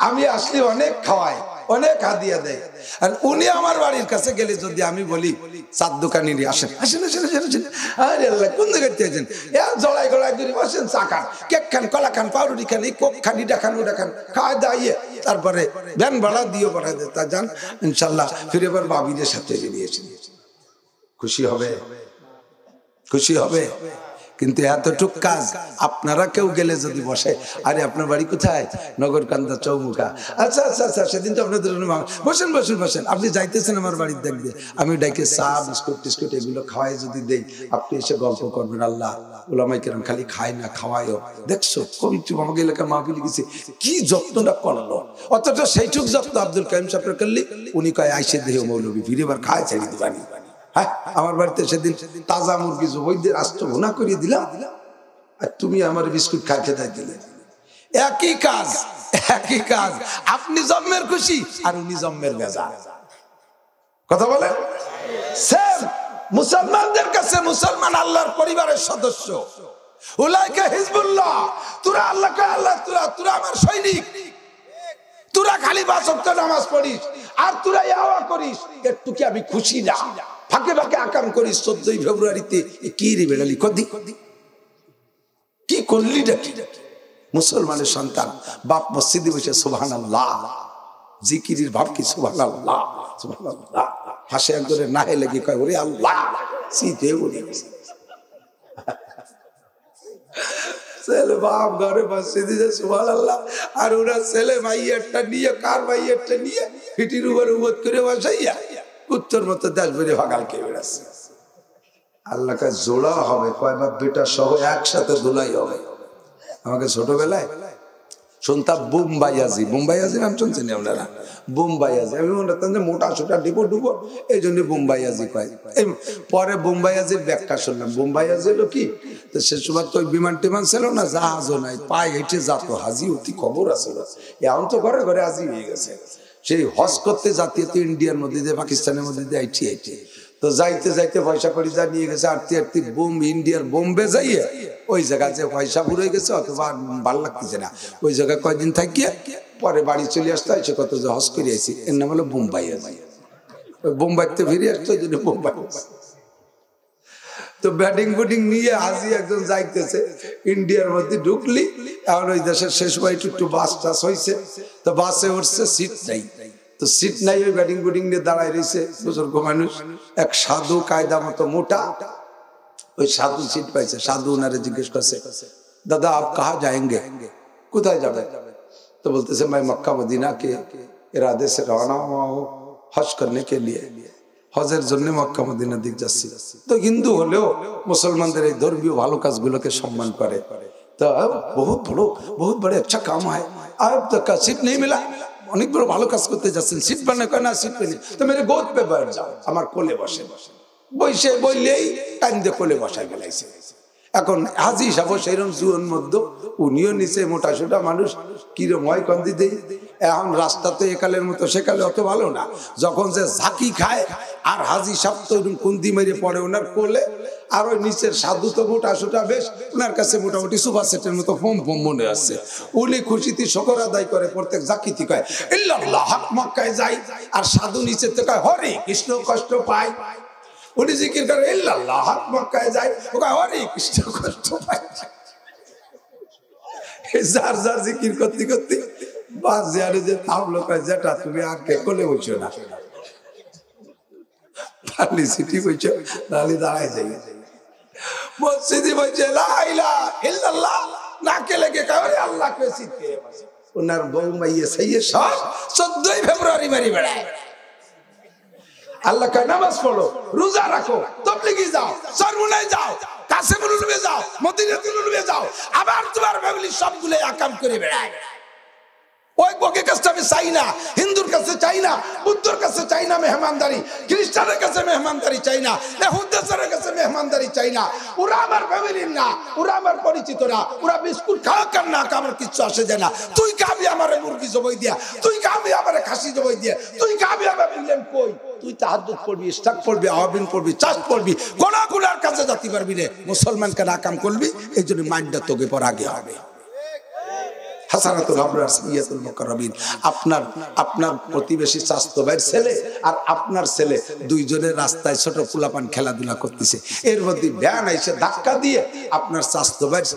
আমি আসলে অনেক খাওয়াই, অনেক হাদিয়া দেয়, আর উনি আমার বাড়ির কাছে গেলে যদি আমি বলি চার দোকানি আসেন আসেন আসেন আসেন, আরে আল্লাহ কোন জায়গায় চেয়েছেন, জড়াই গড়াই যদি বসেন, চা খান, কেক খান, কলা খান, পাউরুটি খান, এই কোক খান, ইটা খান, ওটা খান, খাওয়া দাইয়ে তারপরে ব্যান ভাড়া দিও পাঠাই দেয়, তা যান ইনশাল্লাহ ফিরে এবার বাবিদের সাথে বেরিয়েছেন। খুশি হবে, খুশি হবে। কিন্তু এতটুক কাজ আপনারা কেউ গেলে যদি বসে, আরে আপনার বাড়ি কোথায়? নগরকান্দা চৌমুখা। আচ্ছা আচ্ছা আচ্ছা, সেদিন তো আপনাদের বসেন বসেন বসেন, আপনি যাইতেছেন আমার বাড়ির দেখবে, আমি ডাইকে চা বিস্কুট টিস্কুট এগুলো খাওয়াই যদি দেই, আপনি এসে গল্প করবেন। আল্লাহ ওলামাই কেরাম খালি খায় না খাওয়ায়ও। দেখছো কবিত্রী আমাকে এলাকার মাহফিল গেছে কি যত্নটা করলো, অথচ সেইটুক যত্ন আব্দুল কাইম সাহেবের করলি উনি কয় আইসে দেহ মৌলবী ফিরে এবার খায় ছেড়ে দিবানি। হ্যাঁ, আমার বাড়িতে সেদিন তাজা মুরগি জবৈদের আস্ত ভুনা করিয়ে দিলাম, আর তুমি আমার বিস্কুট খাইতে দেয় দিলে। একই কাজ একই কাজ, আপনি জন্মের খুশি আর উনি জন্মের বেজার। কথা বলে সেম। মুসলমানদের কাছে মুসলমান আল্লাহর পরিবারের সদস্য, উলাইকা হিজবুল্লাহ। তোরা আল্লাহকে আল্লাহ, তোরা আমার সৈনিক, তোরা খালি 5 ওয়াক্ত নামাজ পড়িস আর তোরা ইয়াওয়া করিস, একটু কি আমি খুশি না? ফাঁকে ফাঁকে আকাম করিস 14ই ফেব্রুয়ারিতে, কি রে বেড়ালি কদি কি করলি? ডাকি মুসলমানের সন্তান, বাপ মসজিদে বসে সুবহানাল্লাহ, জিকিরের ভাব কি সুবহানাল্লাহ সুবহানাল্লাহ, হাসে একজনের নাহে লেগে কয় ওরে আল্লাহ, সিতে ওরে ছেলে বাপ ঘরে মসজিদে যে সুবহানাল্লাহ, আর ওরা ছেলে মাইয়ারটা নিয়ে, কার মাইয়ারটা নিয়ে ফিটির উপরে উবত করে বসাইয়া উত্তর মতো দেশ বেড়ে ভাগাল কে বেড়াচ্ছে। আল্লাহ কাছে জোড়া হবে, কয় বাপ বেটা সহ একসাথে দোলাই হবে। আমাকে ছোটবেলায় শুনতাম বোম্বাইয়াজি, বোম্বাইয়াজি নাম শুনছেন আপনারা? বোম্বাইয়াজি, আমি মনে করতাম যে মোটা সোটা ডিপো ডুবো, এই জন্য বোম্বাইয়াজি কয়। পরে বোম্বাইয়াজির ব্যাখ্যা শুনলাম, বোম্বাইয়াজি হলো কি, তো সে সময় তো বিমান টিমান ছিল না, জাহাজও নাই, পায়ে হেঁটে যেত, হাজি অতি খবর আছে। এখন তো ঘরে ঘরে হাজি হয়ে গেছে। সেই হজ করতে জাতীয় ইন্ডিয়ার মধ্যে দিয়ে, পাকিস্তানের মধ্যে দিয়ে আইটি আইটি, তো যাইতে যাইতে পয়সা করে যা নিয়ে গেছে, আরতি আরতি ইন্ডিয়ার বোম্বে যাইয়ে ওই জায়গায় যে পয়সা ফুরে গেছে, অথবা ভাল লাগতেছে না, ওই জায়গায় কয়েকদিন থাকিয়ে পরে বাড়ি চলে আসতে হয়েছে, কত যে হজ করে আইছি, এর নাম হলো বোম্বাই। ওই বোম্বাইতে ফিরে আসতো, ওই জন্য বোম্বাই। তো ব্যাটিং বুটিং নিয়ে হাজি একজন যাইতেছে, ইন্ডিয়ার মধ্যে ঢুকলি, এখন ওই দেশের শেষ সময় একটু বাস টাস হয়েছে, তো বাসে উঠছে, সিট নাই, তো সিট নাই, ওই ব্যাটিং বুটিং নিয়ে দাঁড়ায় রয়েছে বুজুর্গ মানুষ। এক সাধু কায়দা মতো মোটা, ওই সাধু সিট পাইছে। সাধু ওনারে জিজ্ঞেস করছে, দাদা আপ কাহা যাएंगे, কোথায় যাবে? তো বলতেছে मैं मक्का मदीना के इरादे से रवाना हुआ हूँ हज करने के लिए, হজের জন্য মক্কা মদিনা দিক যাচ্ছি। তো হিন্দু হলেও মুসলমানদের এই ধর্মীয় ভালো কাজগুলোকে সম্মান করে। তো বহুত বড় আচ্ছা কাম হয়, আর তো সিট নেই মিলা, অনেক বড় ভালো কাজ করতে যাচ্ছেন, সিট পানে কয় না, সিট পেলে তো মেরে গোদ পে বসে যাও, আমার কোলে বসে বসে বললেই টাইম দিয়ে কোলে বসায় গেলাইছে। এখন হাজি সাহেব সেইরকম জীবন মধ্য, উনিও নিচে মোটা সোটা মানুষ, কিরম হয় কন্দি দেই। এখন রাস্তা তো একালের মতো সেকালে অত ভালো না, যখন যে ঝাঁকি খায়, আর হাজি সাহেব তো কুন্দি মেরে পড়ে ওনার কোলে, আর ওই নিচের সাধু তো মোটা সোটা বেশ, ওনার কাছে মোটামুটি সুপার সেটের মতো ফোম ফোম মনে আছে। উনি খুশিতে শকর আদায় করে, প্রত্যেক জাকিতি কয় ইল্লাল্লাহ, হক মক্কায় যাই, আর সাধু নিচে তো কয় হরে কৃষ্ণ কষ্ট পায়। উনি জিকির করে ইল্লাল্লাহ, হক মক্কায় যাই, ও কয় হরে কৃষ্ণ কষ্ট পায়। যার যার জিকির করতে করতে বাস যারে যে থামলো, কয় যেটা তুমি আর কে কোলে বসো না, পারলি সিটি বসো, নাহলে দাঁড়ায় যাই। মসজিদে বসে লা ইলাহা ইল্লাল্লাহ, নাকে লেগে কয় আল্লাহ কে সিটকে। ওনার বউ মাইয়ে সাইয়ে সব 14ই ফেব্রুয়ারি মারি বেড়ায়। আল্লাহ কা নামাজ পড়ো, রোজা রাখো, তাবলীগে যাও, সরমুনায় যাও, কাসেমুল উলুমে যাও, মদিনাতুল উলুমে যাও, আবার তোমার ফ্যামিলি সবগুলো আকাম করে বেড়ায়। ওই বকে কাছে আমি চাই না, হিন্দুর কাছে চাই না, বুদ্ধর কাছে চাই না মেহমানদারি, খ্রিস্টানের কাছে মেহমানদারি চাই না, ইহুদিদের কাছে মেহমানদারি চাই না। ওরা আমার ফ্যামিলির না, ওরা আমার পরিচিত না, ওরা বিস্কুট খাওয়া কার না, আমার কিচ্ছু আসে যায় না। তুই খাবি আমারে মুরগি জবাই দিয়া, তুই খাবি আমারে খাসি জবাই দিয়া, তুই খাবি আমার বললেন কই, তুই তাহাজ্জুদ পড়বি, ইশরাক পড়বি, আওয়াবিন পড়বি, চাষ পড়বি, কোনার কাছে যাতে পারবি রে, মুসলমানকে নাকাম করবি, এই জন্য মাইন্ডটা তোকে পর আগে হবে। হাসানাতুল আবরার সাইয়্যিদুল মুকাররাবিন, আপনার প্রতিবেশী চাচতো ভাইয়ের ছেলে আর আপনার ছেলে দুইজনের রাস্তায় ছোট পোলাপান খেলাধুলা করতেছে, এর মধ্যে ভ্যান এসে ধাক্কা দিয়ে আপনার চাচতো ভাইয়ের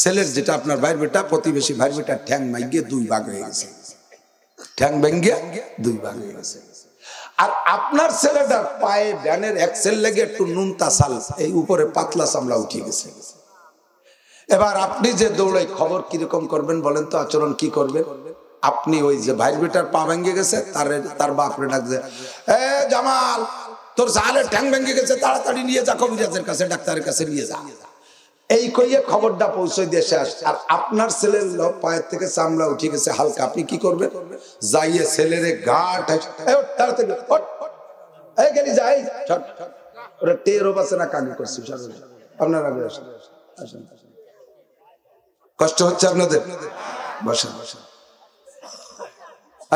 ছেলের, যেটা আপনার ভাইয়ের বেটা, প্রতিবেশী ভাইয়ের বেটা ঠ্যাং ভাঙিয়ে 2 ভাগ হয়ে গেছে, ঠ্যাং ভাঙিয়ে 2 ভাগ হয়ে গেছে। আর আপনার ছেলেটার পায়ে ভ্যানের এক্সেল লেগে একটু নুনতা সাল, এই উপরে পাতলা চামড়া উঠে গেছে। এবার আপনি যে দৌড়াই খবর কিরকম করবেন বলেন তো, আচরণ কি করবেন? আপনি ওই যে ভাইয়ের বেটার পা ভেঙে গেছে, তার বাপরে ডাকছে, এ জামাল তোর জালের ঠ্যাং ভেঙে গেছে, তাড়াতাড়ি নিয়ে যা কবিরাজের কাছে, ডাক্তারের কাছে নিয়ে যা। এই কইয়ে খবরটা পৌঁছে দিয়ে শেষ। আর আপনার ছেলের পায়ের থেকে চামড়া উঠে গেছে হালকা, আপনি কি করবেন? যাইয়ে ছেলের ঘাট তাড়াতাড়ি গেলি যাই, ওরা টেরও বাসে না কান্নি করছি। আপনারা আসেন, কষ্ট হচ্ছে আপনাদের, বসেন বসেন,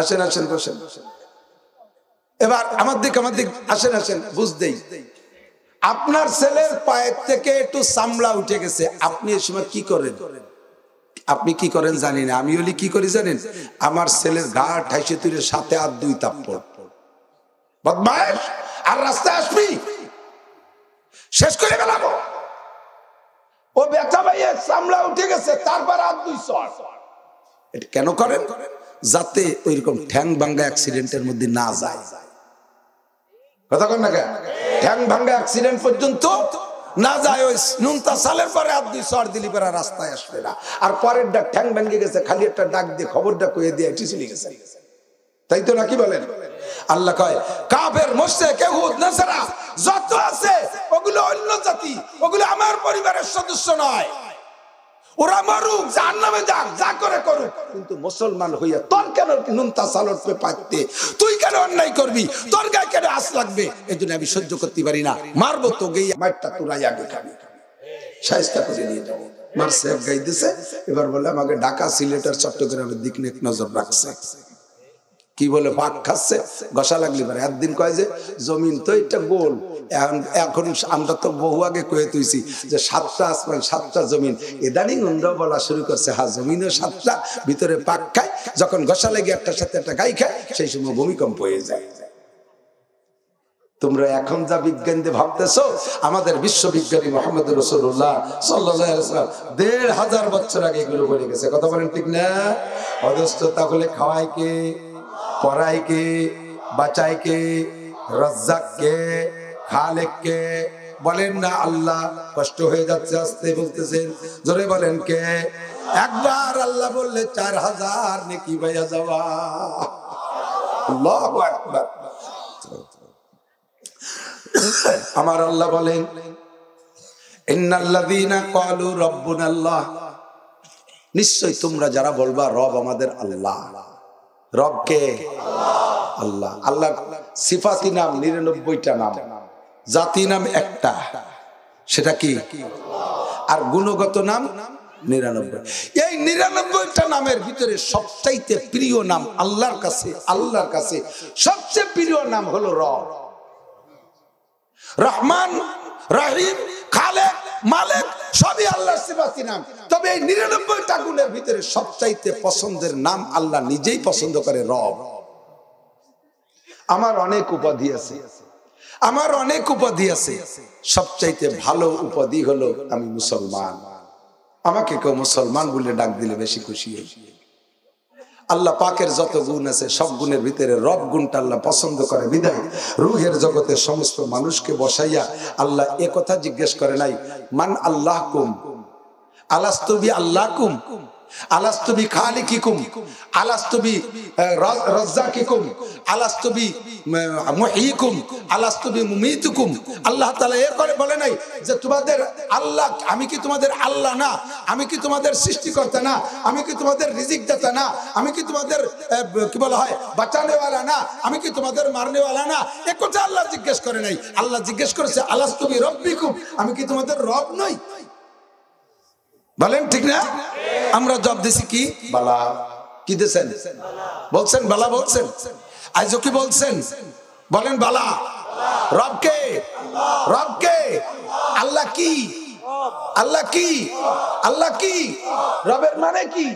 আসেন আসেন বসেন। এবার আমার দিক আসেন আসেন, বুঝতেই আপনার ছেলের পায়ের থেকে একটু চামড়া উঠে গেছে, আপনি এই সময় কি করেন? আপনি কি করেন জানি না, আমি হলি কি করি জানেন? আমার ছেলের গা ঠাইসে তুলে সাথে আর 2 থাপ্পড়, বদমাইশ আর রাস্তায় আসবি শেষ করে ফেলাবো। ও ব্যথা পাইয়ে চামড়া উঠে গেছে, তারপর আর 2 চড়। এটা কেন করেন? যাতে ওইরকম ঠ্যাং ভাঙ্গা অ্যাক্সিডেন্টের মধ্যে না যায়। কথা কন না, ঠ্যাং ভাঙ্গা অ্যাক্সিডেন্ট পর্যন্ত না যায়। ওই নুনতা সালের পরে আর 2 চড় দিলি পরে রাস্তায় আসবে না। আর পরের ডাক ঠ্যাং ভেঙে গেছে, খালি একটা ডাক দিয়ে খবরটা কয়ে দিয়ে চলে গেছে, তাই তো নাকি বলেন? আল্লাহ কয় কাফের মুশরিক ইহুদ নাসারা যত আছে ওগুলো অন্য জাতি, ওগুলো আমার পরিবারের সদস্য নয়। ওরা মারুক, জাহান্নামে যাক, যা করে করুক, কিন্তু মুসলমান হইয়া তোর কেন নুনতা সালট পে পাইতে, তুই কেন অন্যায় করবি, তোর গায়ে কেন আস লাগবে? এজন্য আমি সহ্য করতে পারি না, মারবো তো গিয়ে মারটা তোরাই আগে খাবি, শায়েস্তা করে নিয়ে যাবো। মারছে, এক গাই দিছে, এবার বলে আমাকে ঢাকা, সিলেটের, চট্টগ্রামের দিক নিয়ে নজর রাখছে। কি বলে পাক খাচ্ছে, ঘষা লাগলি পারে। একদিন কয় যে জমিন তো এটা গোল, এখন আমরা তো বহু আগে কয়ে তুইছি যে 7টা আসমান 7টা জমিন। ইদানিং উন্ডা বলা শুরু করছে, হ্যাঁ জমিনও 7টা, ভিতরে পাক খায়, যখন ঘষা লেগে একটার সাথে একটা গাই খায়, সেই সময় ভূমিকম্প হয়ে যায়। তোমরা এখন যা বিজ্ঞান দিয়ে ভাবতেছো, আমাদের বিশ্ববিজ্ঞানী মুহাম্মদ রাসূলুল্লাহ সাল্লাল্লাহু আলাইহি ওয়াসাল্লাম 1500 বছর আগে এগুলো বলে গেছে। কথা বলেন ঠিক না? অদস্ত তাহলে খাওয়ায় কে, পড়ায় কে, বাঁচায় কে, রাজ্জাক কে, খালেক কে? বলেন না আল্লাহ। কষ্ট হয়ে যাচ্ছে, আসতে বলতেছেন, জোরে বলেন কে? একবার আল্লাহ বললে 4000 নেকি ভাইয়া যাওয়া। আল্লাহু আকবার। আমার আল্লাহ বলেন ইন্নাল্লাযীনা ক্বালু রাব্বুনাল্লাহ, নিশ্চয় তোমরা যারা বলবা রব আমাদের আল্লাহ। রব কে? আল্লাহ। আল্লাহ সিফাতি নাম 99টা নাম, জাতি নাম একটা, সেটা কি? আর গুণগত নাম 99। এই 99টা নামের ভিতরে সবচাইতে প্রিয় নাম আল্লাহর কাছে সবচেয়ে প্রিয় নাম হলো রব। রহমান, রহিম, খালেক, মালিক সবই আল্লাহর সিফাতি নাম। তবে এই 99টা গুণের ভিতরে সবচাইতে পছন্দের নাম আল্লাহ নিজেই পছন্দ করে, রব। আমার অনেক উপাধি আছে, সবচাইতে ভালো উপাধি হলো আমি মুসলমান। আমাকে কেউ মুসলমান বলে ডাক দিলে বেশি খুশি হই। আল্লাহ পাকের যত গুণ আছে সব গুণের ভিতরে রব গুণটা আল্লাহ পছন্দ করে বিধায় রুহের জগতে সমস্ত মানুষকে বসাইয়া আল্লাহ এ কথা জিজ্ঞেস করে নাই, মান আল্লাহকুম আলাস্তুবি আল্লাহকুম আলাস্তুবি খালিকিকুম আলাস্তুবি রাজ্জাকিকুম আলাস্তুবি মুহয়িকুম আলাস্তুবি মুমীতুকুম। আল্লাহ তাআলা এ করে বলে নাই যে তোমাদের আল্লাহ, আমি কি তোমাদের আল্লাহ না? আমি কি তোমাদের সৃষ্টিকর্তা না? আমি কি তোমাদের রিজিক দাতা না? আমি কি তোমাদের কি বলা হয় বাঁচানেওয়ালা না? আমি কি তোমাদের মারনেওয়ালা না? এ কথা আল্লাহ জিজ্ঞেস করে নাই। আল্লাহ জিজ্ঞেস করেছে আলাস্তুবি রব্বিকুম, আমি কি তোমাদের রব নই? বলেন ঠিক না? আমরা জবাব দিছি কি? বালা। কি দিয়েছেন? বলছেন বালা, বলছেন আইজো কি বলছেন? বলেন বালা। রবকে, রবকে। আল্লাহ কি? আল্লাহ কি? আল্লাহ কি? রবের মানে কি?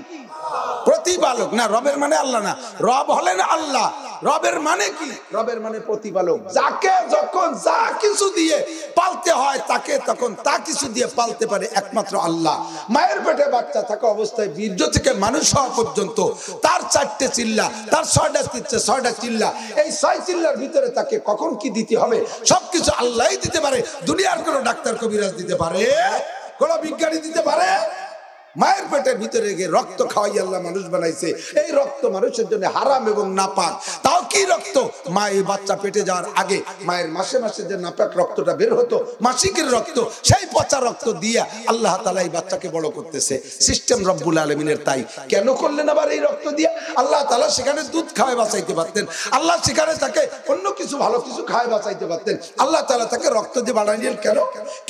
প্রতিপালক না, রবের মানে আল্লাহ না। রব হলেন আল্লাহ। রবের মানে কি? রবের মানে প্রতিপালক। যাকে যখন যা কিছু দিয়ে পালতে হয় তাকে তখন তা কিছু দিয়ে পালতে পারে একমাত্র আল্লাহ। মায়ের পেটে বাচ্চা থাকা অবস্থায় বীর্য থেকে মানুষ হওয়া পর্যন্ত তার 4টে চিল্লা, তার 6টা চিল্লা, এই 6 চিল্লার ভিতরে তাকে কখন কি দিতে হবে সবকিছু আল্লাহই দিতে পারে। দুনিয়ার কোনো ডাক্তার কবিরাজ দিতে পারে? কোন বিজ্ঞানী দিতে পারে? মায়ের পেটের ভিতরে গিয়ে রক্ত খাওয়াই আল্লাহ মানুষ বানাইছে। এই রক্ত মানুষের জন্য হারাম এবং নাপাক। তাও কি রক্ত? মা এই বাচ্চা পেটে যাওয়ার আগে মায়ের মাসে মাসে যে নাপাক রক্তটা বের হতো, মাসিকের রক্ত, সেই পচা রক্ত দিয়ে আল্লাহ তাআলা এই বাচ্চাকে বড় করতেছে। সিস্টেম রব্বুল আলামিনের তাই। কেন করলেন আবার এই রক্ত দিয়ে? আল্লাহ তাআলা সেখানে দুধ খাওয়ায় বাঁচাইতে পারতেন, আল্লাহ সেখানে তাকে অন্য কিছু ভালো কিছু খাওয়ায় বাঁচাইতে পারতেন। আল্লাহ তাআলা তাকে রক্ত দিয়ে বাড়াইলেন কেন?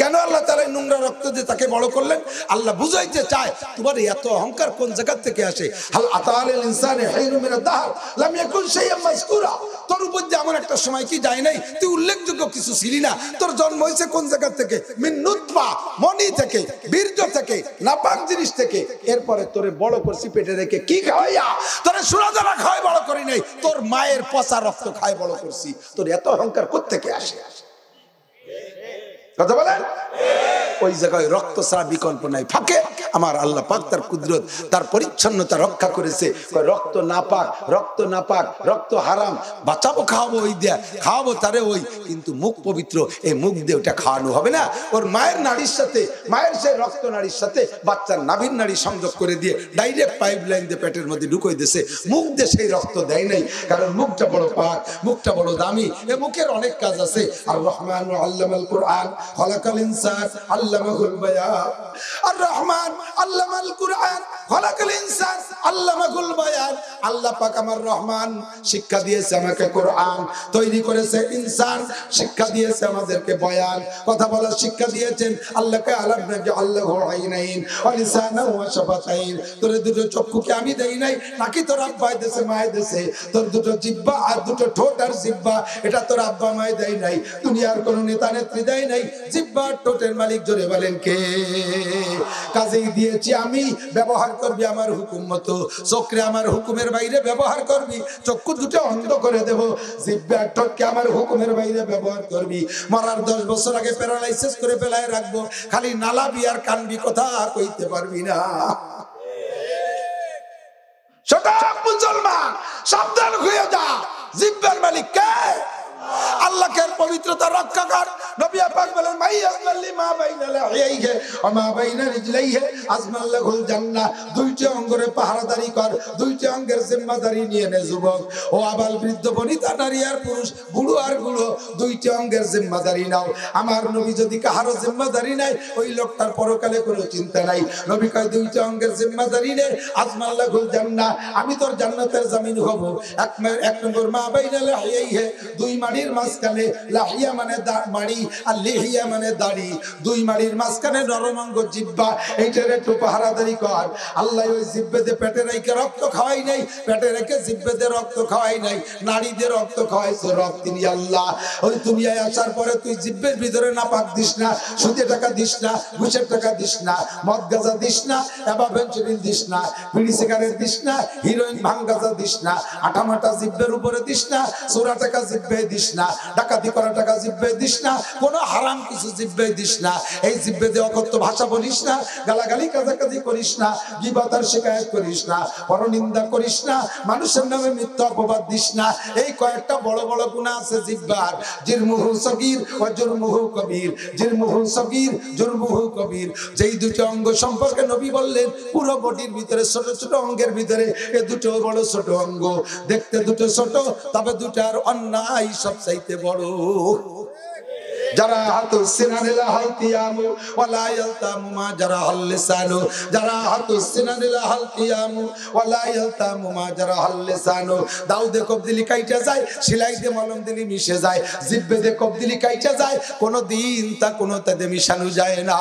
কেন আল্লাহ তাআলা নোংরা রক্ত দিয়ে তাকে বড় করলেন? আল্লাহ বুঝাইতে চায় তোমার এত অহংকার কোন জায়গা থেকে আসে। হাল আতাআলিল ইনসানি হাইরুম মিনাদ দাহর লাম ইয়াকুন শাইআন মাযকুরা। তোর উপর যে এমন একটা সময় কি যায় নাই তুই উল্লেখযোগ্য কিছু ছিলি না। তোর জন্ম হয়েছে কোন জায়গা থেকে? মিন নুতফা, মনি থেকে, বীর্য থেকে, নাপাক জিনিস থেকে। এরপরে তোরে বড় করছি পেটে রেখে কি খাওয়াইয়া? তোরে সুরাদানা খাওয়াই বড় করি নাই, তোর মায়ের পচা রক্ত খায় বড় করছি। তোর এত অহংকার কোত্থেকে আসে? কথা বলেন। ওই জায়গায় রক্ত ছাড়া বিকল্প নাই। ফাঁকে আমার আল্লাহ পাক তার কুদরত, তার পরিচ্ছন্নতা রক্ষা করেছে। রক্ত নাপাক, রক্ত নাপাক, রক্ত হারাম, বাঁচাবো খাওয়াবো ওই দিয়া, খাওয়াবো তারে ওই, কিন্তু মুখ পবিত্র, এই মুখ দিয়ে ওটা খাওয়ানো হবে না। ওর মায়ের নাড়ির সাথে, মায়ের সেই রক্ত নাড়ির সাথে বাচ্চার নাভির নাড়ি সংযোগ করে দিয়ে ডাইরেক্ট পাইপ লাইন দিয়ে পেটের মধ্যে ঢুকিয়ে দিয়েছে। মুখ দিয়ে সেই রক্ত দেয় নাই, কারণ মুখটা বড় পাক, মুখটা বড় দামি। এ মুখের অনেক কাজ আছে। আর রহমান আল্লামাল কুরআন খালাকাল ইনসান আল্লামাহুল বায়ান। আর রহমান আল্লামাল কুরআন খালাকাল ইনসান আল্লামাহুল বায়ান। আল্লাহ পাক আমার রহমান শিক্ষা দিয়েছে আমাকে কোরআন, তৈরি করেছে ইনসান শিক্ষা দিয়েছে আমাদেরকে বয়ান, কথা বলার শিক্ষা দিয়েছেন। আল্লাহকে আলামনাকে আল্লাহু আইনাইন ওয়া লিসানাহু ওয়া শাফাতাইন। তোর দুটো চক্ষুকে আমি দেই নাই, নাকি তোর আব্বা দেশে মায়ে দেশে? তোর দুটো জিহ্বা আর দুটো ঠোঁট আর জিহ্বা, এটা তোর আব্বা মায়ে দেয় নাই, দুনিয়ার কোন নেতা নেত্রী দেয় নাই। জিহ্বা ঠোঁটের মালিক জোরে বলেন কে? কাজেই দিয়েছি আমি, ব্যবহার করবি আমার হুকুম মতো। চোখে আমার হুকুমের বাইরে ব্যবহার করবি, চক্ষু দুটো অন্ধ করে দেব। জিহ্বা ঠোঁটকে আমার হুকুমের বাইরে ব্যবহার করবি, মরার 10 বছর আগে প্যারালাইসিস করে ফেলায় রাখবো, খালি নালাবি আর কানবি, কথা কইতে পারবি না। শতাক মুসলমান সাবধান হয়ে যা, জিহ্বার মালিক কে? আল্লাহর পবিত্রতা রক্ষা কর। নবী পাক বলেন মাইয়াজমাল্লি মা বাইনা লাহিয়াইহি ওয়া মা বাইনা রিজলাইহি আজমাল্লাহুল জান্নাহ। দুইটি অঙ্গের পাহারাদারি কর, দুইটি অঙ্গের জিম্মাদারি নিয়ে নে যুবক। ও আবাল বৃদ্ধ বনিতা নারী আর পুরুষ, বুড়ো আর বুড়ো, দুইটি অঙ্গের জিম্মাদারি নাও। আমার নবী যদি কাহারো জিম্মাদারি নাই, ওই লোকটার পরকালে কোনো চিন্তা নাই। নবী কয় দুইটি অঙ্গের জিম্মাদারি নে, আজমাল্লাহুল জান্নাহ, আমি তোর জান্নাতের জামিন হব। এক নম্বর মা বাইনা লাহিয়াইহি, দুই মাড়ির মাঝখানে, লাহিয়া মানে মাড়ি আর লিহিয়া মানে দাড়ি, দুই মাড়ির মাঝখানে নরম অঙ্গ জিহ্বা, এইটার একটু পাহারাদারি কর। আল্লাহ ওই জিহ্বাতে পেটে রেখে রক্ত খাওয়াই নাই, পেটে রেখে জিহ্বাতে রক্ত খাওয়াই নাই, নাড়িতে রক্ত খাওয়াইছে রব তিনি আল্লাহ। ওই দুনিয়ায় আসার পরে তুই জিহ্বের ভিতরে নাপাক দিস না, সুদে টাকা দিস না, ঘুষের টাকা দিস না, মদ গাঁজা দিস না, অ্যাবাভেঞ্চুরিন দিস না, বিড়ি সিগারেট দিস না, হিরোইন ভাঙ গাঁজা দিস না, আটামাটা জিহ্বের উপরে দিস না, চোরা টাকা জিহ্বে দিস না, ডাকাতি করা টাকা জিহ্বে দিস না, কোন হারাম কিছু জিহ্বে দিস না। এই জিহ্বে দিয়ে অকথ্য ভাষা বলিস না, গালাগালি কাজাকাজি করিস না, গীবত আর শিকায়াত করিস না, পরনিন্দা করিস না, মানুষের নামে মিথ্যা অপবাদ দিস না। এই কয়েকটা বড় বড় গুনাহ আছে জিহ্বার। জিরমুহু সগীর ওয়া জুরমুহু কবীর, জিরমুহু সগীর জুরমুহু কবীর। যেই দুটো অঙ্গ সম্পর্কে নবী বললেন, পুরো বডির ভিতরে ছোট ছোট অঙ্গের ভিতরে এ দুটো বড় ছোট অঙ্গ, দেখতে দুটো ছোট, তবে দুটার অন্যায় সবচাইতে বড়। যারা হাতু সিনানিলা হালকিয়ামু ওয়ালা ইয়ালতামু মা যারা হাল্লিসানু, যারা হাতু সিনানিলা হালকিয়ামু ওয়ালা ইয়ালতামু মা যারা হাল্লিসানু। দাউদে কবদিলি কাইটা যায়, সেলাই দিয়ে মলম দিলি মিশে যায়, জিহ্বে দিয়ে কবদিলি কাইটা যায়, কোনো দিন তা কোনো তাতে মিশানো যায় না।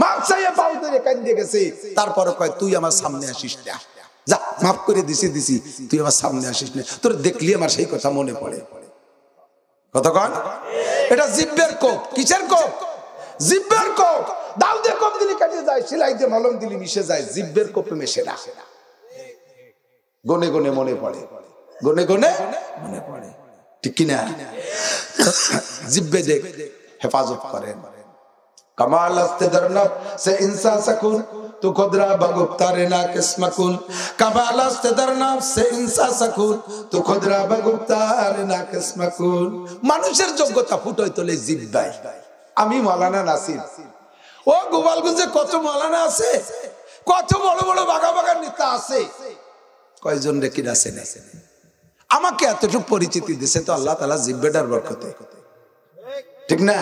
মাপ চাইয়ে পাও ধরে কান্দে গেছে, তারপর কয় তুই আমার সামনে আসিস না, যা মাফ করে দিছি তুই আমার সামনে আসিস না, তোর দেখলি আমার সেই কথা মনে পড়ে। কতক্ষণ? এটা জিহ্বের কোপ। কিসের কোপ? জিহ্বের কোপ। দাউদে কোপ দিলি কাটে যায়, সেলাই দিয়ে মলম দিলি মিশে যায়, জিহ্বের কোপে মেশে না। গনে গনে মনে পড়ে, গনে গনে মনে পড়ে, ঠিক কিনা? জিহ্বে দেখ হেফাজত করেন। कमाल अस्ते दरनब से इंसान सकून तू खुदरा बगुप्तारे ना किस्मकुन। कमाल अस्ते दरनब से इंसान सकून तू खुदरा बगुप्तारे ना किस्मकुन। মানুষের যোগ্যতা ফুটোয় তোলে জিহ্বায়। আমি মাওলানা নাসির ও গোপালগঞ্জে কত মাওলানা আছে, কত বড় বড় বাঘা বাঘা নেতা আছে, কয়জন রে কিনা চেনে? আমাকে এতটুকু পরিচিতি দিছে তো আল্লাহ তাআলা জিব্বেটার বরকতে, ঠিক না?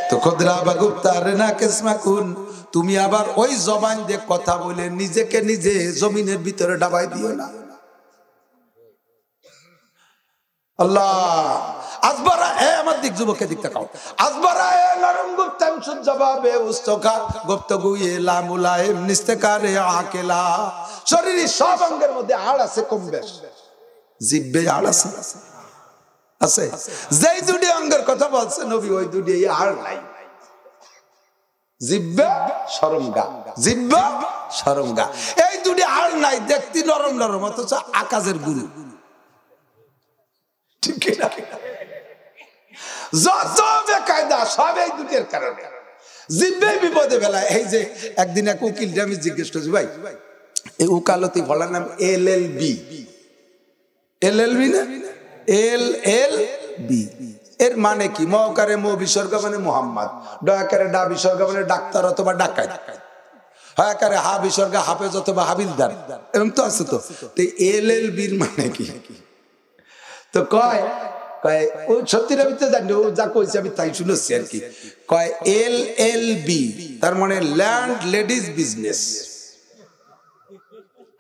তো খুদরা বাগুপ্তার না কিসমা কুন, তুমি আবার ওই জবান দিয়ে কথা বলে নিজেকে নিজে জমিনের ভিতরে ডাবাই দিও না। আল্লাহ আসবারা এ আমার দিক যুবকে দিক তাকাও, আসবারা এ নরম গুপ্তাম সুদ জবাবে উস্তকা গুপ্তগু ইলা মুলাইম নিস্তেকারে আকেলা। শরীরের সব অঙ্গের মধ্যে হাড় আছে কম বেশ, জিহ্বে হাড় আছে, আছে যেই দুটি অঙ্গের কথা বলছে নবী ওই দুটি হাড় নাই। জিহ্বা শরমগা, জিহ্বা শরমগা, এই দুটি হাড় নাই, দেখতে নরম নরম অথচ আকাশের গুরু, ঠিক না? যত বেকায়দা সব এই দুটির কারণে, জিহ্বে বিপদে বেলায়। এই যে একদিন এক উকিলটা আমি জিজ্ঞেস করছি, ভাই এই উকালতি ফলার নাম LLB, LLB না LLB, এর মানে কি? মকারে মো বিসর্গ মানে মোহাম্মদ, ডয়াকারে ডা বিসর্গ মানে ডাক্তার অথবা ডাকাত, হায়াকারে হা বিসর্গ হাফেজ অথবা হাবিলদার, এরকম তো আছে। তো LLB মানে কি? তো কয় ও সত্যিটা আমি তো জানি, ও যা কইছে আমি তাই শুনেছি আর কি। কয় LLB তার মানে ল্যান্ড লেডিজ বিজনেস।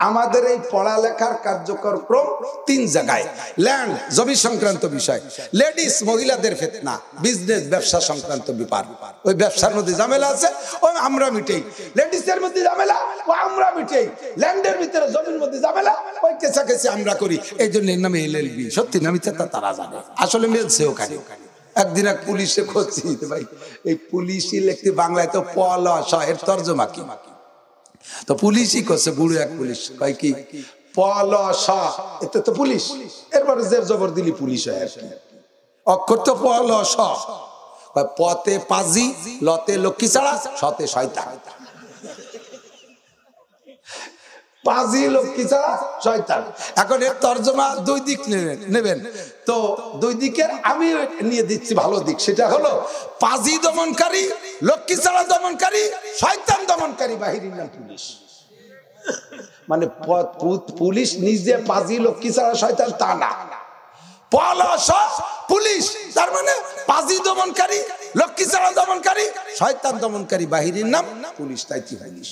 আমাদের এই পড়ালেখার কার্যক্রম তিন জায়গায়, ল্যান্ড জমি সংক্রান্ত বিষয়, লেডিস মহিলাদের ফিতনা, বিজনেস ব্যবসা সংক্রান্ত ব্যাপার। ওই ব্যবসার মধ্যে ঝামেলা আছে ও আমরা মিটেই, লেডিসের মধ্যে ঝামেলা ও আমরা মিটেই, ল্যান্ডের ভিতরে জমির মধ্যে ঝামেলা ওই কেসাকেসি আমরা করি। এই জন্য এর নামে LLB। সত্যি নামই তারা জানে, আসলে মিলছে ওখানে। একদিন এক পুলিশে খুঁজছি, ভাই এই পুলিশই লিখতে বাংলায় তো পলস, এর তর্জমা কি? তো পুলিশই করছে, বুড়ো এক পুলিশ কয় কি পলস, এতে তো পুলিশ, এরপরে জের জবর দিলি পুলিশ হয় আর কি। অক্ষর তো পলস, পতে পাজি, লতে লক্ষ্মী ছাড়া, সতে শয়তান। পাজি লক্ষ্মী ছাড়া শয়তান। এখন এর তর্জমা দুই দিক নেবেন, তো দুই দিকের আমি নিয়ে দিচ্ছি ভালো দিক, সেটা হলো পাজি দমনকারী, লক্ষ্মী ছাড়া দমনকারী, শয়তান দমনকারী বাহিনীর নাম পুলিশ। মানে পুলিশ নিজে পাজি লক্ষ্মী ছাড়া শয়তান তা না, পলস পুলিশ তার মানে পাজি দমনকারী, লক্ষ্মী ছাড়া দমনকারী, শয়তান দমনকারী বাহিনীর নাম পুলিশ, তাই কি পুলিশ।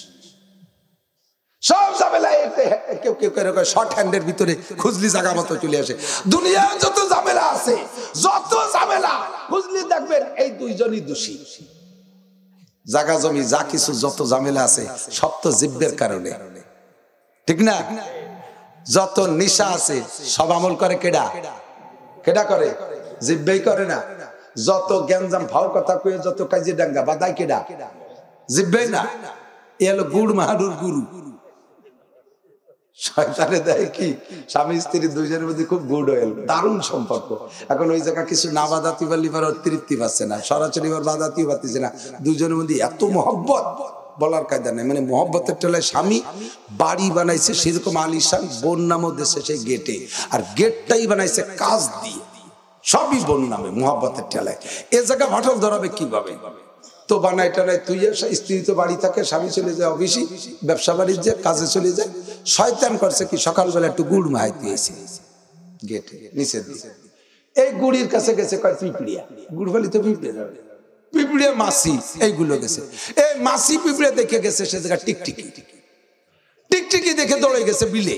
সব ঝামেলায় কেউ কেউ শর্ট হ্যান্ডের ভিতরে খুঁজলি জায়গা মতো চলে আসে। দুনিয়া যত ঝামেলা আছে, যত ঝামেলা খুঁজলি দেখবেন এই দুইজনই দোষী। জায়গা জমি যা কিছু যত ঝামেলা আছে সব তো জিহ্বের কারণে, ঠিক না? যত নিশা আছে সব আমল করে কেডা? কেডা করে? জিহ্বেই করে না? যত গ্যাঞ্জাম ভাও কথা কয়ে যত কাজে ডাঙ্গা বাদাই কেডা? জিহ্বেই না? এ হলো গুড় মাহারুর গুরু। শয়তানে দেয় কি স্বামী স্ত্রী দুইজনের মধ্যে খুব গুড হয়ে দারুণ সম্পর্ক। এখন ওই জায়গা কিছু না বাদাতি পারলে তৃপ্তি পাচ্ছে না, সরাসরি বাদাতিও পাচ্ছে না, দুজনের মধ্যে এত মহব্বত বলার কায়দা নেই। মানে মহব্বতের টেলায় স্বামী বাড়ি বানাইছে সেরকম আলিশান, বোন নামও দেশে সেই গেটে, আর গেটটাই বানাইছে কাজ দিয়ে, সবই বোন নামে মহব্বতের টেলায়। এ জায়গা ফাটল ধরাবে কিভাবে? তো বানাই টানাই তুই স্ত্রী তো বাড়ি থাকে, স্বামী চলে যায় অফিসে, ব্যবসা বাণিজ্যে কাজে চলে যায়। শয়তান করছে কি সকালবেলা একটু গুড় মাহাই দিয়েছে গেটে নিচে দিয়ে, এই গুড়ির কাছে গেছে কয় পিঁপড়িয়া, গুড় ফালি তো পিঁপড়ে যাবে, পিঁপড়ে মাসি এইগুলো গেছে, এই মাসি পিঁপড়ে দেখে গেছে সে জায়গা টিকটিকি, টিকটিকি দেখে দৌড়ে গেছে বিলে,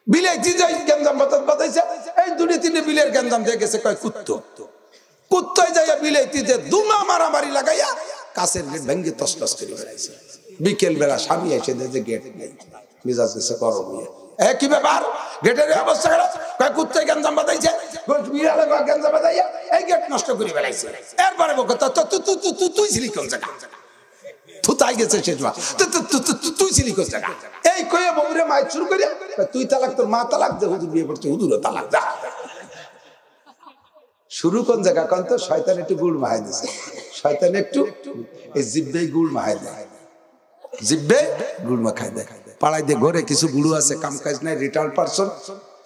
বিলাইতে যাই গ্যাঞ্জাম বাতাইছে, এই দুটি তিনটে বিলের গ্যাঞ্জাম দিয়ে গেছে কয় কুত্তো, কুত্তায় যাইয়া বিলাইতে দুমা মারামারি লাগাইয়া কাছের গেট ভেঙ্গে তসতস করে বেড়াইছে। বিকেল বেলা স্বামী এসে দেখে গেট নেই, মেজাজ গেছে গরম হয়ে, কি ব্যাপার গেটের অবস্থা খারাপ, কয় কুত্তায় গ্যাঞ্জাম বাতাইছে, বিড়ালে গ্যাঞ্জাম বাতাইয়া এই গেট নষ্ট করে বেড়াইছে। এরপরে বকে তুই ছিলি কোন জায়গা, থুতাই গেছে শেষ মা, তুই ছিলি কোন জায়গা, এই কয়ে বউরে মাইক শুরু করিয়া তুই তালাক, তোর মা তালাক, যে হুজুর বিয়ে করছে হুজুরও তালাক, যা শুরু কোন জায়গা কারণ তো শয়তান একটু গুড় মাহাই দিছে, শয়তান একটু এই জিব্বে গুড় মাহাই দেয়, জিব্বে গুড় মাখাই দেয়। পাড়ায় দিয়ে ঘরে কিছু গুরু আছে কাম কাজ নাই, রিটায়ার্ড পারসন,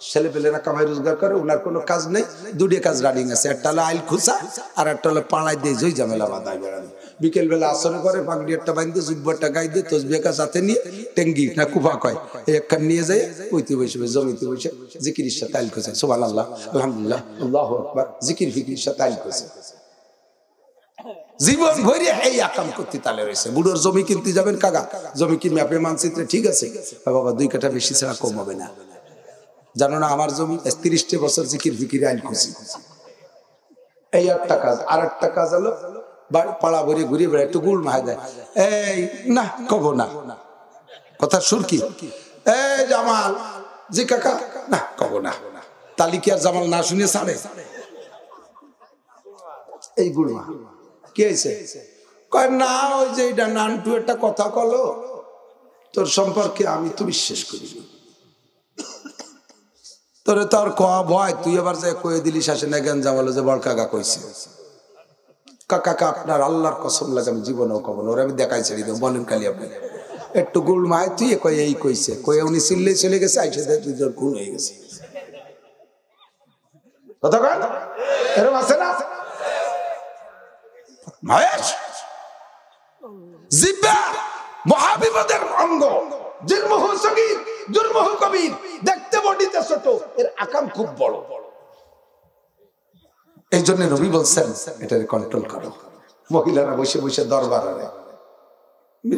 ছেলেপেলেরা কামাই রোজগার করে, ওনার কোনো কাজ নেই, দুটো কাজ রানিং আছে, একটা হলো আইল খুসা আর একটা হলো পাড়ায় দিয়ে জয় ঝামেলা বাঁধায় বেড়ানো। বিকেলবেলা আসরে করে পাগড়ি একটা বাঁধতে জুব্বারটা গাই দিয়ে তসবিহা সাথে নিয়ে টেঙ্গি না কুফা কয় এই একখান নিয়ে যায় ওইতে বসে জমিতে বসে জিকিরের সাথে আইল খুসে সুবহানাল্লাহ আলহামদুলিল্লাহ আল্লাহু আকবার জিকির ফিকির সাথে আইল খুসে। জীবন ভরে এই আকাম করতে তালে রয়েছে। বুড়োর জমি কিনতে যাবেন, কাকা জমি কি ম্যাপে মানচিত্রে ঠিক আছে? বাবা 2 কাঠা বেশি ছাড়া কম হবে না। জানো না আমার জমি 30 বছর জিকির ফিকির আইল খুশি। এই একটা কাজ। আর একটা কাজ হলো পাড়া ভরে ঘুরে বেড়ায় একটু গুল মাহায় দেয়, এই না কব না কথা সুরকি, এই জামাল জি কাকা না কব না, তালিকি আর জামাল না শুনে ছাড়ে এই গুল মা কি হয়েছে? কয় না ওই যে এটা নানটু একটা কথা কলো তোর সম্পর্কে আমি তো বিশ্বাস করি, তোরে তো আর কয়া ভয়, তুই এবার যে কয়ে দিলি শাসে না জ্ঞান জামালো যে বড় কাকা কইছে। কাকা আপনার আল্লাহর কসম লাগে আমি জীবনেও কব না, ওরা আমি দেখাই ছেড়ে দেব, বলেন খালি আপনি একটু গুল মায় তুই কয়ে এই কইছে, কয়ে উনি চিল্লে চলে গেছে, আইসে দুজন খুন হয়ে গেছে। কথা কয় এরকম আছে না? জিহ্বা মহাবিপদের অঙ্গ, জিরমুহু সগীর জুরমুহু কবির, দেখতে বডিতে ছোট, এর আকাম খুব বড়। এই জন্য নবী বলছেন এটাকে কন্ট্রোল করো। মহিলারা বসে বসে দরবারে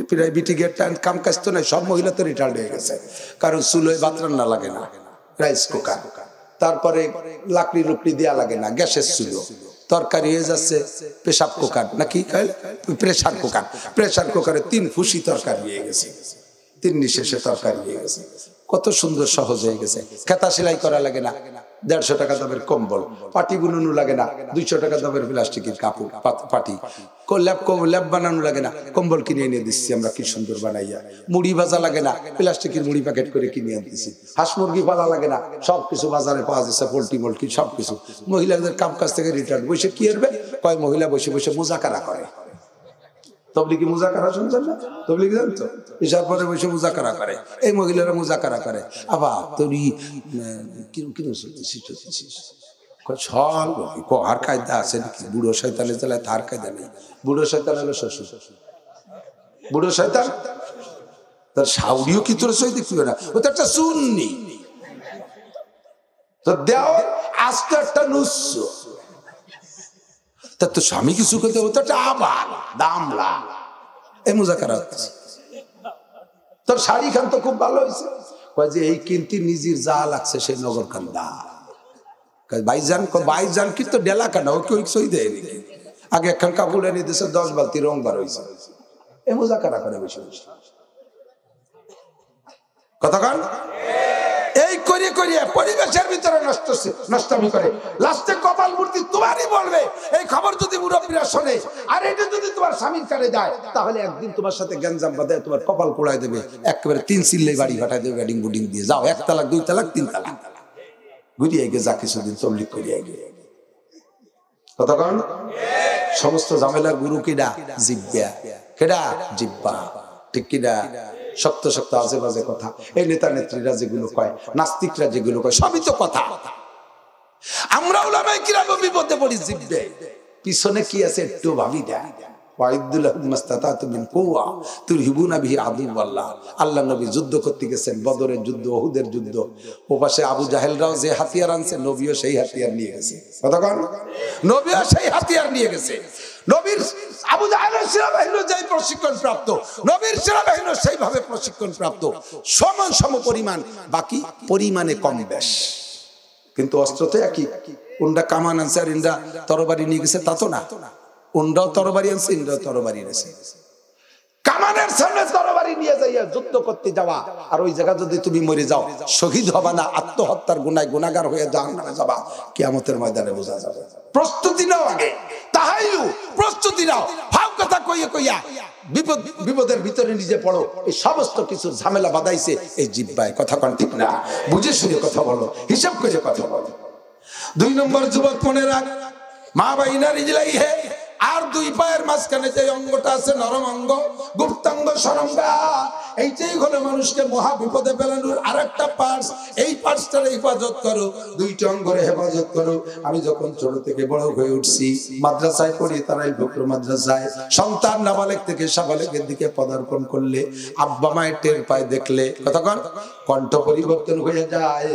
প্রায় বিটি গেট কাম কাজ তো নাই, সব মহিলা তো রিটায়ার্ড হয়ে গেছে, কারণ চুলোয় ভাত রান্না লাগে না, রাইস কুকার, তারপরে লাকড়ি লুকড়ি দেওয়া লাগে না, গ্যাসের চুলো, তরকারি হয়ে যাচ্ছে প্রেসার কুকার নাকি প্রেসার কুকার, প্রেসার কুকারে 3 ফুসি তরকারি হয়ে গেছে, 3 নিঃশেষে তরকারি হয়ে গেছে, কত সুন্দর সহজ হয়ে গেছে। খেতা সেলাই করা লাগে না, 150 টাকা দামের কম্বল, পাটি বুনানো লাগে না, 200 টাকা দামের প্লাস্টিকের কাপড় পাটি, ল্যাপ বানানো লাগে না, কম্বল কিনে এনে দিচ্ছি আমরা কি সুন্দর বানাইয়া, মুড়ি ভাজা লাগে না, প্লাস্টিকের মুড়ি প্যাকেট করে কিনে আনতেছি, হাঁস মুরগি পালা লাগে না, সবকিছু বাজারে পাওয়া যাচ্ছে, পোল্ট্রি মোল্ট্রি সবকিছু। মহিলাদের কাম কাজ থেকে রিটার্ন বসে কি করবে, কয় মহিলা বসে বসে মুজাকারা করে। তবলিগি মুজাকারা শুনছেন না? তবলিগি জানতো এসব পরে বসে মুজাকারা করে, এই মহিলারা মুজাকারা করে। আবার তোর আর কায়দা আছে নাকি? বুড়ো শয়তানের জ্বালায় তার কায়দা নেই। বুড়ো শয়তান হলো শ্বশুর, বুড়ো শয়তান তার সাউরিও কি তোর সই দেখতে না, ও তো একটা সুন্নি, তো দেও আস্ত একটা নুস্য, তার তো স্বামী কিছু করতে, ও তো একটা আবার দামলা, এই মুজাকারা হচ্ছে। তোর শাড়ি খান তো খুব ভালো হয়েছে, যে এই কিনতি নিজের যা লাগছে সেই নগর কান্দা ভাইজান কি তো ডেলা কানা, ও কেউ সই দেয় নাকি? আগে একখান কাপড় এনে দিয়েছে 10 বালতি রং বার হয়েছে, এই মুজাকারা করে বসে বসে কথা কন। এই করিয়ে করিয়ে পরিবেশের ভিতরে নষ্টমি করে, লাস্টে কপাল মূর্তি তোমারই বলবে। এই খবর যদি মুরব্বীরা শোনে আর এটা যদি তোমার স্বামীর কানে যায়, তাহলে একদিন তোমার সাথে গ্যাঞ্জাম বাঁধায় তোমার কপাল পোড়ায় দেবে, একেবারে 3 চিল্লে বাড়ি ঘটায় দেবে, ব্যাডিং বুডিং দিয়ে যাও 1 তালাক 2 তালাক 3 তালাক ঘুরিয়ে গিয়ে যা কিছুদিন তবলিগ করিয়ে গিয়ে কথা কন। সমস্ত ঝামেলার গুরু কিডা? জিহ্বা। কেডা? জিহ্বা, ঠিক কিনা? শক্ত শক্ত আজে বাজে কথা এই নেতা নেত্রীরা যেগুলো কয়, নাস্তিকরা যেগুলো কয়, সবই তো কথা। আমরা উলামায়ে কিরাম বিপদে পড়ি জিহ্বা, পিছনে কি আছে একটু ভাবি না। আল্লাহ নবী যুদ্ধ করতে গেছেন, বদরের যুদ্ধ, উহুদের যুদ্ধ, ও পাশে আবু জাহেলরাও যে হাতিয়ার আনছে, নবীও সেই হাতিয়ার নিয়ে গেছে। কতক্ষণ নবীও সেই হাতিয়ার নিয়ে গেছে। নবীর আবু জাহেলের সেনাবাহিনী যেই প্রশিক্ষণ প্রাপ্ত, নবীর সেনাবাহিনী সেইভাবে প্রশিক্ষণ প্রাপ্ত, সমান সম পরিমাণ, বাকি পরিমাণে কম বেশ, কিন্তু অস্ত্র তো একই। উন্ডা কামান আনছে আর ইন্ডা তরবারি নিয়ে গেছে, তা তো না। উন্ডাও তরবারি আনছে, ইন্ডাও তরবারি এনেছে। কামানের সামনে তরবারি নিয়ে যাইয়া যুদ্ধ করতে যাওয়া, আর ওই জায়গা যদি তুমি মরে যাও, শহীদ হবা না, আত্মহত্যার গুনায় গুনাহগার হয়ে জাহান্নামে যাবা, কিয়ামতের ময়দানে বোঝা যাবে। প্রস্তুতি নাও আগে, তাহাইয়ু প্রস্তুতি নাও। ভাব কথা কইয়া কইয়া বিপদের ভিতরে নিজে পড়ো। এই সমস্ত কিছু ঝামেলা বাঁধাইছে এই জিহ্বায়। কথা কন ঠিক না? বুঝে শুনে কথা বলো, হিসাব করে কথা বলো। 2 নম্বর যুবক মনে রাখ, মা বাইনা রিজলাই হে আর দুই পায়ের মাঝখানে যে অঙ্গটা আছে নরম অঙ্গ, গুপ্তাঙ্গ সরঙ্গা, এইটাই হলো মানুষকে মহা বিপদে ফেলানোর আরেকটা পার্টস। এই পার্টসটার হেফাজত করো, দুইটা অঙ্গের হেফাজত করো। আমি যখন ছোট থেকে বড় হয়ে উঠছি, মাদ্রাসায় পড়ি, তারাই বকর মাদ্রাসায়, সন্তান নাবালেগ থেকে সাবালেগের দিকে পদার্পণ করলে আব্বা মায়ের টের পায়, দেখলে কতক্ষণ কণ্ঠ পরিবর্তন হয়ে যায়,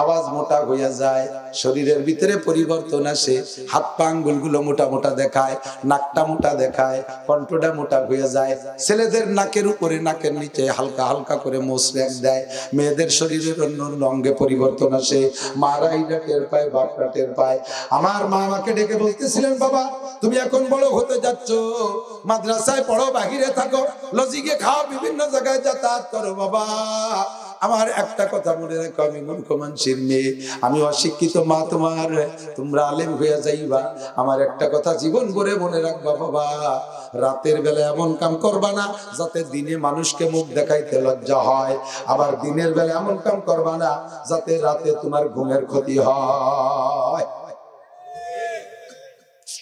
আওয়াজ মোটা হইয়া যায়, শরীরের ভিতরে পরিবর্তন আসে, হাত পা আঙ্গুলগুলো মোটা মোটা দেখায়, নাকটা মোটা দেখায়, কণ্ঠটা মোটা হইয়া যায়। ছেলেদের নাকের উপরে নাকের নিচে হালকা হালকা করে মোচড়াক দেয়, মেয়েদের শরীরের অন্য অঙ্গে পরিবর্তন আসে। মারা এইটা টের পায়, বাপরা টের পায়। আমার মা আমাকে ডেকে বলতেছিলেন, বাবা তুমি এখন বড় হতে যাচ্ছ, মাদ্রাসায় পড়ো, বাহিরে থাকো, লজিকে খাও, বিভিন্ন জায়গায় যাতায়াত করো, বাবা আমার একটা কথা মনে রেখো, আমি মূর্খ মানুষের মেয়ে, আমি অশিক্ষিত মা তোমার, তোমরা আলেম হইয়া যাইবা। আমার একটা কথা জীবন ভরে মনে রাখবা, বাবা রাতের বেলা এমন কাম করবা না যাতে দিনে মানুষকে মুখ দেখাইতে লজ্জা হয়, আবার দিনের বেলা এমন কাম করবা না যাতে রাতে তোমার ঘুমের ক্ষতি হয়।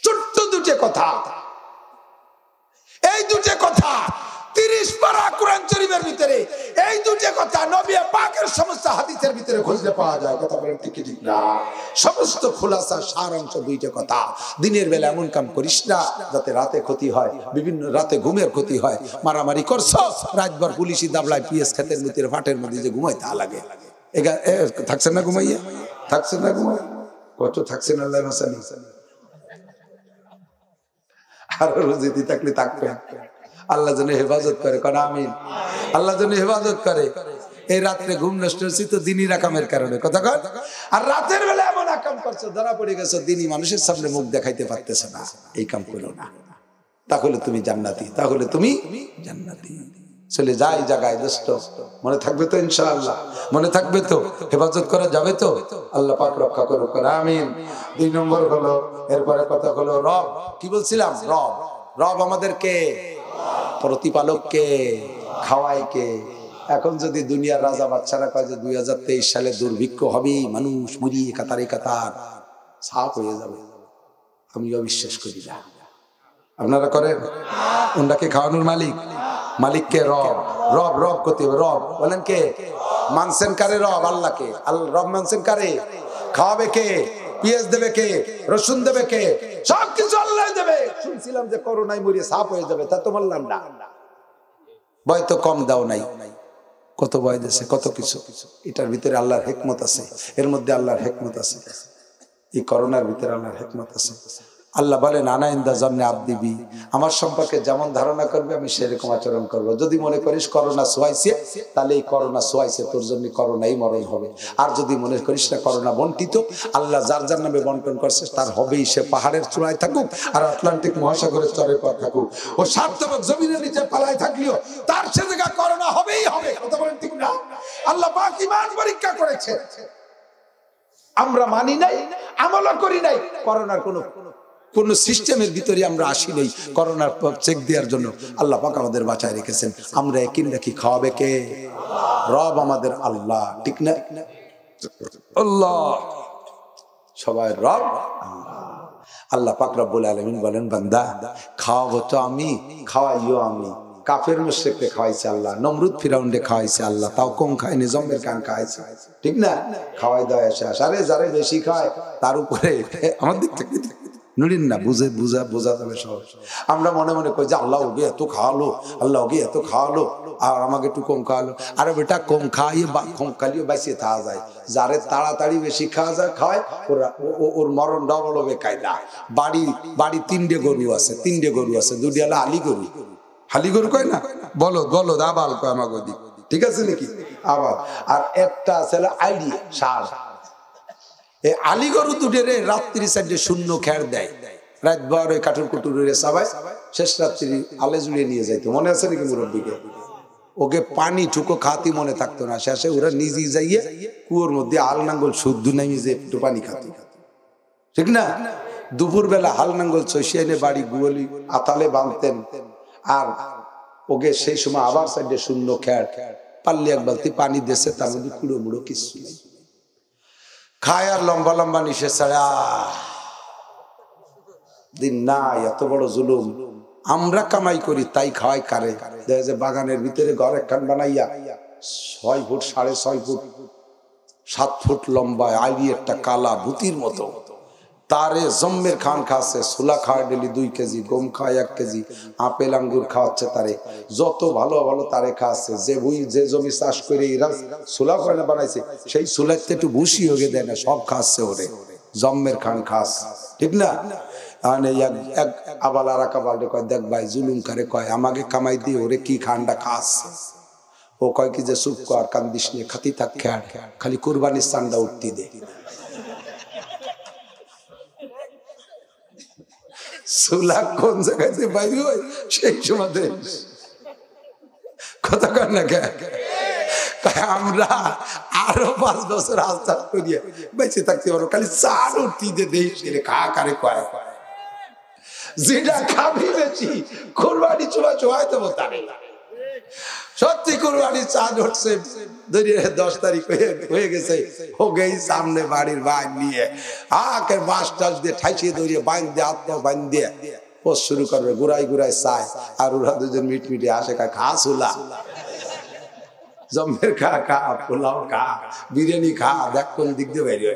ছোট্ট দুটো কথা, এই দুটো কথা 30 পারা কোরআন শরীফের ভিতরে, এই দুটো কথা নবী পাকের সমস্ত হাদিসের ভিতরে খুঁজলে পাওয়া যায়। কথা বলেন ঠিক ঠিক না? সমস্ত খোলাসা সারাংশ দুইটা কথা। দিনের বেলা এমন কাম করিস না যাতে রাতে ক্ষতি হয়, বিভিন্ন রাতে ঘুমের ক্ষতি হয়। মারামারি করছো, রাতভর পুলিশি দাবলায় পিএস খেতের ভিতরে ফাটের মধ্যে যে ঘুমাইতে লাগে, থাকছেন না ঘুমাইয়া, থাকছেন না ঘুমাই, কত থাকছেন আল্লাহ মাসানি, আর রোজিতি থাকলে থাকবে। আল্লাহ যেন হেফাজত করে, কারণ আমিন, আল্লাহ যেন হেফাজত করে। এই রাত্রে ঘুম নষ্ট হচ্ছে তো দিনই রাকামের কারণে, কথা কর। আর রাতের বেলা এমন আকাম করছো, ধরা পড়ে গেছো, দিনই মানুষের সামনে মুখ দেখাইতে পারতেছে না, এই কাম করো না, তাহলে তুমি জান্নাতি, তাহলে তুমি জান্নাতি। চলে যাই জায়গায় দোস্ত, মনে থাকবে তো ইনশাআল্লাহ, মনে থাকবে তো, হেফাজত করা যাবে তো, আল্লাহ পাক রক্ষা করুক, আমিন। 2 নম্বর হলো, এরপরে কথা হলো রব। কি বলছিলাম? রব, রব আমাদের কে? প্রতিপালক কে? খাওয়ায় কে? এখন যদি দুনিয়ার রাজা বাচ্চারা কয় যে 2023 সালে দুর্ভিক্ষ হবে, মানুষ মরিয়ে কাতারে কাতার সাফ হয়ে যাবে, আমি অবিশ্বাস করি না। আপনারা করেন? ওনাকে খাওয়ানোর মালিক, মালিককে রব, রব রব করতে হবে। রব বলেন কে? মানছেন কারে? রব আল্লাহকে। রব মানছেন কারে? খাওয়াবে কে? পিএস দেবে কে? রসুন দেবে কে? সবকিছু আল্লাহ দেবে। শুনছিলাম যে করোনায় মরিয়ে সাফ হয়ে যাবে, তা তো বললাম না। ভয় তো কম দাও নাই, কত ভয় দিয়েছে, কত কিছু। এটার ভিতরে আল্লাহর হিকমত আছে, এর মধ্যে আল্লাহর হিকমত আছে, এই করোনার ভিতরে আল্লাহর হিকমত আছে। আল্লাহ বলেন আনা ইনদা জান্নি আবদি বি, আমার সম্পর্কে যেমন ধারণা করবে আমি সেরকম আচরণ করব। যদি মনে করিস করোনা সোয়াইছে, তাহলে এই করোনা সোয়াইছে, তোর জন্য করোনাই মরণ হবে। আর যদি মনে করিস না করোনা বন্টিত, আল্লাহ যার যার নামে বন্টন করছে তার হবেই, সে পাহাড়ের চূড়ায় থাকুক আর আটলান্টিক মহাসাগরের চরের পর থাকুক, ও স্বার্থপর জমিনের নিচে পালায় থাকলেও তার সে জায়গা করোনা হবেই হবে। কথা বলেন ঠিক না? আল্লাহ পাক ঈমান পরীক্ষা করেছে, আমরা মানি নাই, আমলও করি নাই। করোনার কোন সিস্টেমের ভিতরে আমরা আসি নাই করোনার চেক দেওয়ার জন্য। আল্লাহ পাক আমাদের বাঁচায় রেখেছেন। আমরা একই রাখি, খাওয়াবে কে? রব আমাদের আল্লাহ, ঠিক না? আল্লাহ, সবাই রব আল্লাহ। আল্লাহ পাক রব্বুল আলামিন বলেন, বান্দা খাওয়াবো তো আমি, খাওয়াইও আমি। কাফের মুশরিককে খাওয়াইছে আল্লাহ, নমরুদ ফিরাউনকে খাওয়াইছে আল্লাহ, তাও কম খায়নি, জম্মের কান খাওয়াইছে, ঠিক না? খাওয়াই দেওয়া শেষ। আরে যারে বেশি খায় তার উপরে আমার দিক থেকে নুড়িন না, বোঝা যাবে সহজ। আমরা মনে মনে কই যে আল্লাহ ওকে এত খাওয়ালো, আল্লাহ ওকে এত খাওয়ালো আর আমাকে একটু কম খাওয়ালো। আরে বেটা কম খাইয়ে কম খালিও বাঁচিয়ে থাকা যায়। যারে তাড়াতাড়ি বেশি খাওয়া যায় খায়, ওর মরণ ডবল হবে কায়দা। বাড়ি 3টে গরু আছে, 3টে গরু আছে, 2টি হলো আলি গরু, হালি গরু কয় না, বলো বলো আবাল কয় আমাকে দিক, ঠিক আছে নাকি? আবার আর একটা আছে আইডি সার। এই আলি গরু 2টে রে রাত্রি 4টে শূন্য খেয়ার দেয়, রাত ভর ওই কাঠুর কুটুরে সবাই শেষ রাত্রি আলে জুড়িয়ে নিয়ে যাইতো, মনে আছে নাকি মুরব্বীকে? ওকে পানি টুকো খাতি মনে থাকতো না, শেষে ওরা নিজে যাইয়ে কুয়োর মধ্যে আল নাঙ্গল শুদ্ধ নামি যে একটু পানি খাতো, ঠিক না? দুপুর বেলা হাল নাঙ্গল চষিয়ে এনে বাড়ি গুয়ালি আতালে বাঁধতেন। আর ওকে সেই সময় আবার 4টে শূন্য খেয়ার, পারলে 1 বালতি পানি দিয়েছে, তার মধ্যে কুড়ো মুড়ো কিছু নেই, খায় আর লম্বা লম্বা নিশে ছাড়া। দিন নাই, এত বড় জুলুম। আমরা কামাই করি তাই খাওয়াই কারে? দেখা যায় বাগানের ভিতরে ঘর একখান বানাইয়া 6 ফুট 6.5 ফুট 7 ফুট লম্বা, আইরি একটা কালা ভূতির মতো, তারে জম্মের খান খাচ্ছে, সুলা খাওয়ায় ডেলি 2 কেজি, গম খাওয়ায় 1 কেজি, আপেল আঙ্গুর খাওয়াচ্ছে তারে, যত ভালো ভালো তারে খাওয়াচ্ছে। যে জমি চাষ করে এরা সুলা করে না বানাইছে, সেই সুলাইতে একটু ভুসি হয়ে দেয় না, সব খাচ্ছে ওরে, জম্মের খান খাস, ঠিক না? এক আবাল আর এক আবাল কয়, দেখ ভাই জুলুম করে, কয় আমাকে কামাই দিয়ে ওরে কি খান্ডা খাস। ও কয় কি যে চুপ কর, কান্দিস নিয়ে খাতি থাক, খেয়ার খালি কুরবানির চান্দা উঠতি দে। সুলা কোন জায়গায় বাইরে হয় সেই সময় কথা কর না কে? আমরা আরো 5 বছর আস্তে করিয়ে বেঁচে থাকতে পারবো, খালি চাল উঠতি দে দেশ খা কারে কয়, যেটা খাবি বেশি কুরবানি চুয়া চুয়াই দেবো তারে। সত্যি কুরবানির চাঁদ উঠছে, 10 তারিখ হয়ে গেছে, ও গেই সামনে বাড়ির বাইর নিয়ে আকে বাস টাস দিয়ে ঠাইছিয়ে দৌড়িয়ে বাইন দিয়ে আত্মা বাইন দিয়ে ও শুরু করবে, গুড়াই গুড়াই চায়, আর ওরা দুজন মিটমিটে আসে, খা সুলা, জম্মের খা, খা পোলাও খা, বিরিয়ানি খা, দেখ কোন দিক দিয়ে বেরিয়ে।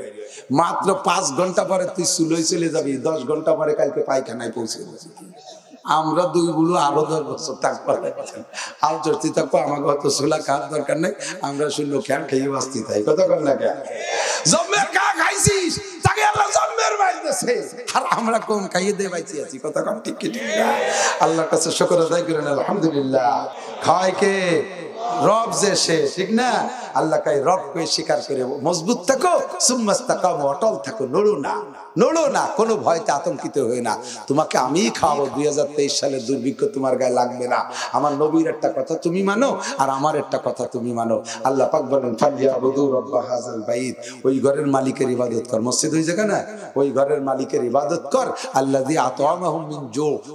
মাত্র 5 ঘন্টা পরে তুই সুলোই চলে যাবি, 10 ঘন্টা পরে কালকে পায়খানায় পৌঁছে যাবি। আমরা 2 বুড়ো আরো 10 বছর থাকবো, আল চড়তে থাকবো, আমাকে অত সুলা খাওয়ার দরকার নেই, আমরা শুনলো খেয়াল খেয়ে বাঁচতে থাকি। কথা কর না কে? জম্মের খা খাইছিস, তাকে আল্লাহ জম্মের বাইতেছে, আর আমরা কম খাইয়ে দিয়ে বাইচে আছি। কথা কর ঠিক কি ঠিক না? আল্লাহর কাছে শুকর আদায় করেন, আলহামদুলিল্লাহ। খাওয়ায় কে? রব যে সে, ঠিক না? আল্লাহ কাই রবকে স্বীকার করে মজবুত থাকো, সুম্মাস্তাকাম, অটল থাকো, নড়ো না, নড়ো না, কোনো ভয়তে আতঙ্কিত হয়ে না। তোমাকে আমি খাওয়াবো, 2023 সালের দুর্ভিক্ষ তোমার গায়ে লাগবে না। আমার নবীর একটা কথা তুমি মানো, আর আমার একটা কথা তুমি মানো। আল্লাহ পাক বলেন, ফালিয়াবুদু রাব্বা হাযাল বাইত, ওই ঘরের মালিকের ইবাদত কর। মসজিদ ওই জায়গা না, ওই ঘরের মালিকের ইবাদত কর। আল্লাযী আত'আমাহুম মিন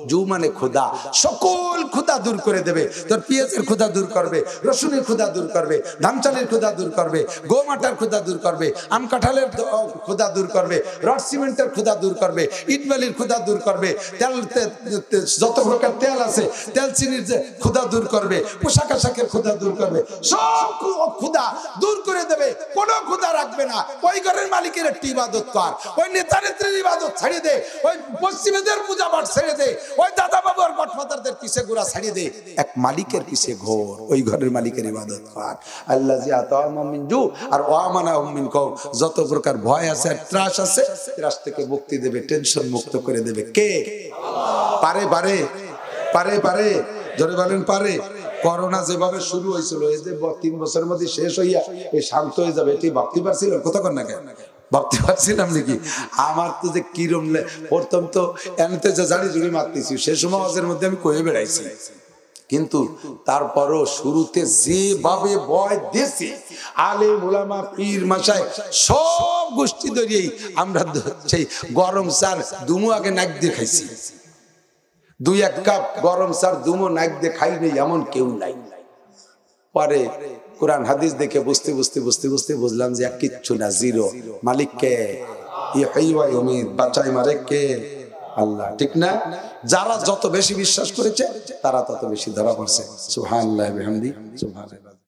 জু মানে ক্ষুধা, সকল ক্ষুধা দূর করে দেবে। তোর পেঁয়াজের ক্ষুধা দূর করবে, রসুনের ক্ষুধা দূর করবে, ধান চালের ক্ষুধা দূর করবে, গম আটার ক্ষুধা দূর করবে, আম কাঁঠালের ক্ষুধা দূর করবে, রড সিমেন্টের ক্ষুধা দূর করবে, ইট বালির ক্ষুধা দূর করবে, তেল যত প্রকার তেল আছে তেল চিনির যে ক্ষুধা দূর করবে, পোশাক আশাকের ক্ষুধা দূর করবে, সব ক্ষুধা দূর করে দেবে, কোনো ক্ষুধা রাখবে না। ওই ঘরের মালিকের একটি ইবাদত কর, ওই নেতা নেত্রীর ইবাদত ছাড়িয়ে দে, ওই পশ্চিমেদের পূজা পাঠ ছেড়ে দে, ওই দাদা বাবু আর গডফাদারদের পিছে ঘোরা ছাড়িয়ে দে, এক মালিকের পিছে ঘোর, ওই ঘরের মালিকের ইবাদত কর। আল্লাযী আত'আমাহুম মিন জু আর ওয়ামানাহুম মিন খাউফ, যত প্রকার ভয় আছে আর ত্রাস আছে, ত্রাস থেকে মুক্তি দেবে, টেনশন মুক্ত করে দেবে কে? আল্লাহ। পারে পারে পারে পারে, জোরে বলেন পারে। করোনা যেভাবে শুরু হয়েছিল, এই যে 3 বছরের মধ্যে শেষ হইয়া এই শান্ত হয়ে যাবে, এটি ভাবতে পারছিল? কথা কর না কেন? ভাবতে পারছিলাম নাকি? আমার তো যে কিরম প্রথম তো এমনিতে যে জানি জুড়ি মারতেছি, সে সময় আজের মধ্যে আমি কয়ে বেড়াইছি, কিন্তু তারপরও শুরুতে যেভাবে ভয় দিয়েছে আলেম ওলামা পীর মাশায়েখ সব গোষ্ঠী ধরিয়েই আমরা সেই গরম চার দুমো আগে নাক দিয়ে খাইছি। 2-1 কাপ গরম চার দুমো নাক দিয়ে খাই নেই এমন কেউ নাই। পরে কোরআন হাদিস দেখে বুঝতে বুঝতে বুঝতে বুঝতে বুঝলাম যে কিচ্ছু না, জিরো। মালিক কে? ইহয়ী ওয়া ইউমীত, বাঁচায় মারে কে? আল্লাহ, ঠিক না? যারা যত বেশি বিশ্বাস করেছে তারা তত বেশি ধরা পড়ছে। সুবহানাল্লাহি ওয়া বিহামদিহি, সুবহানাল্লাহ।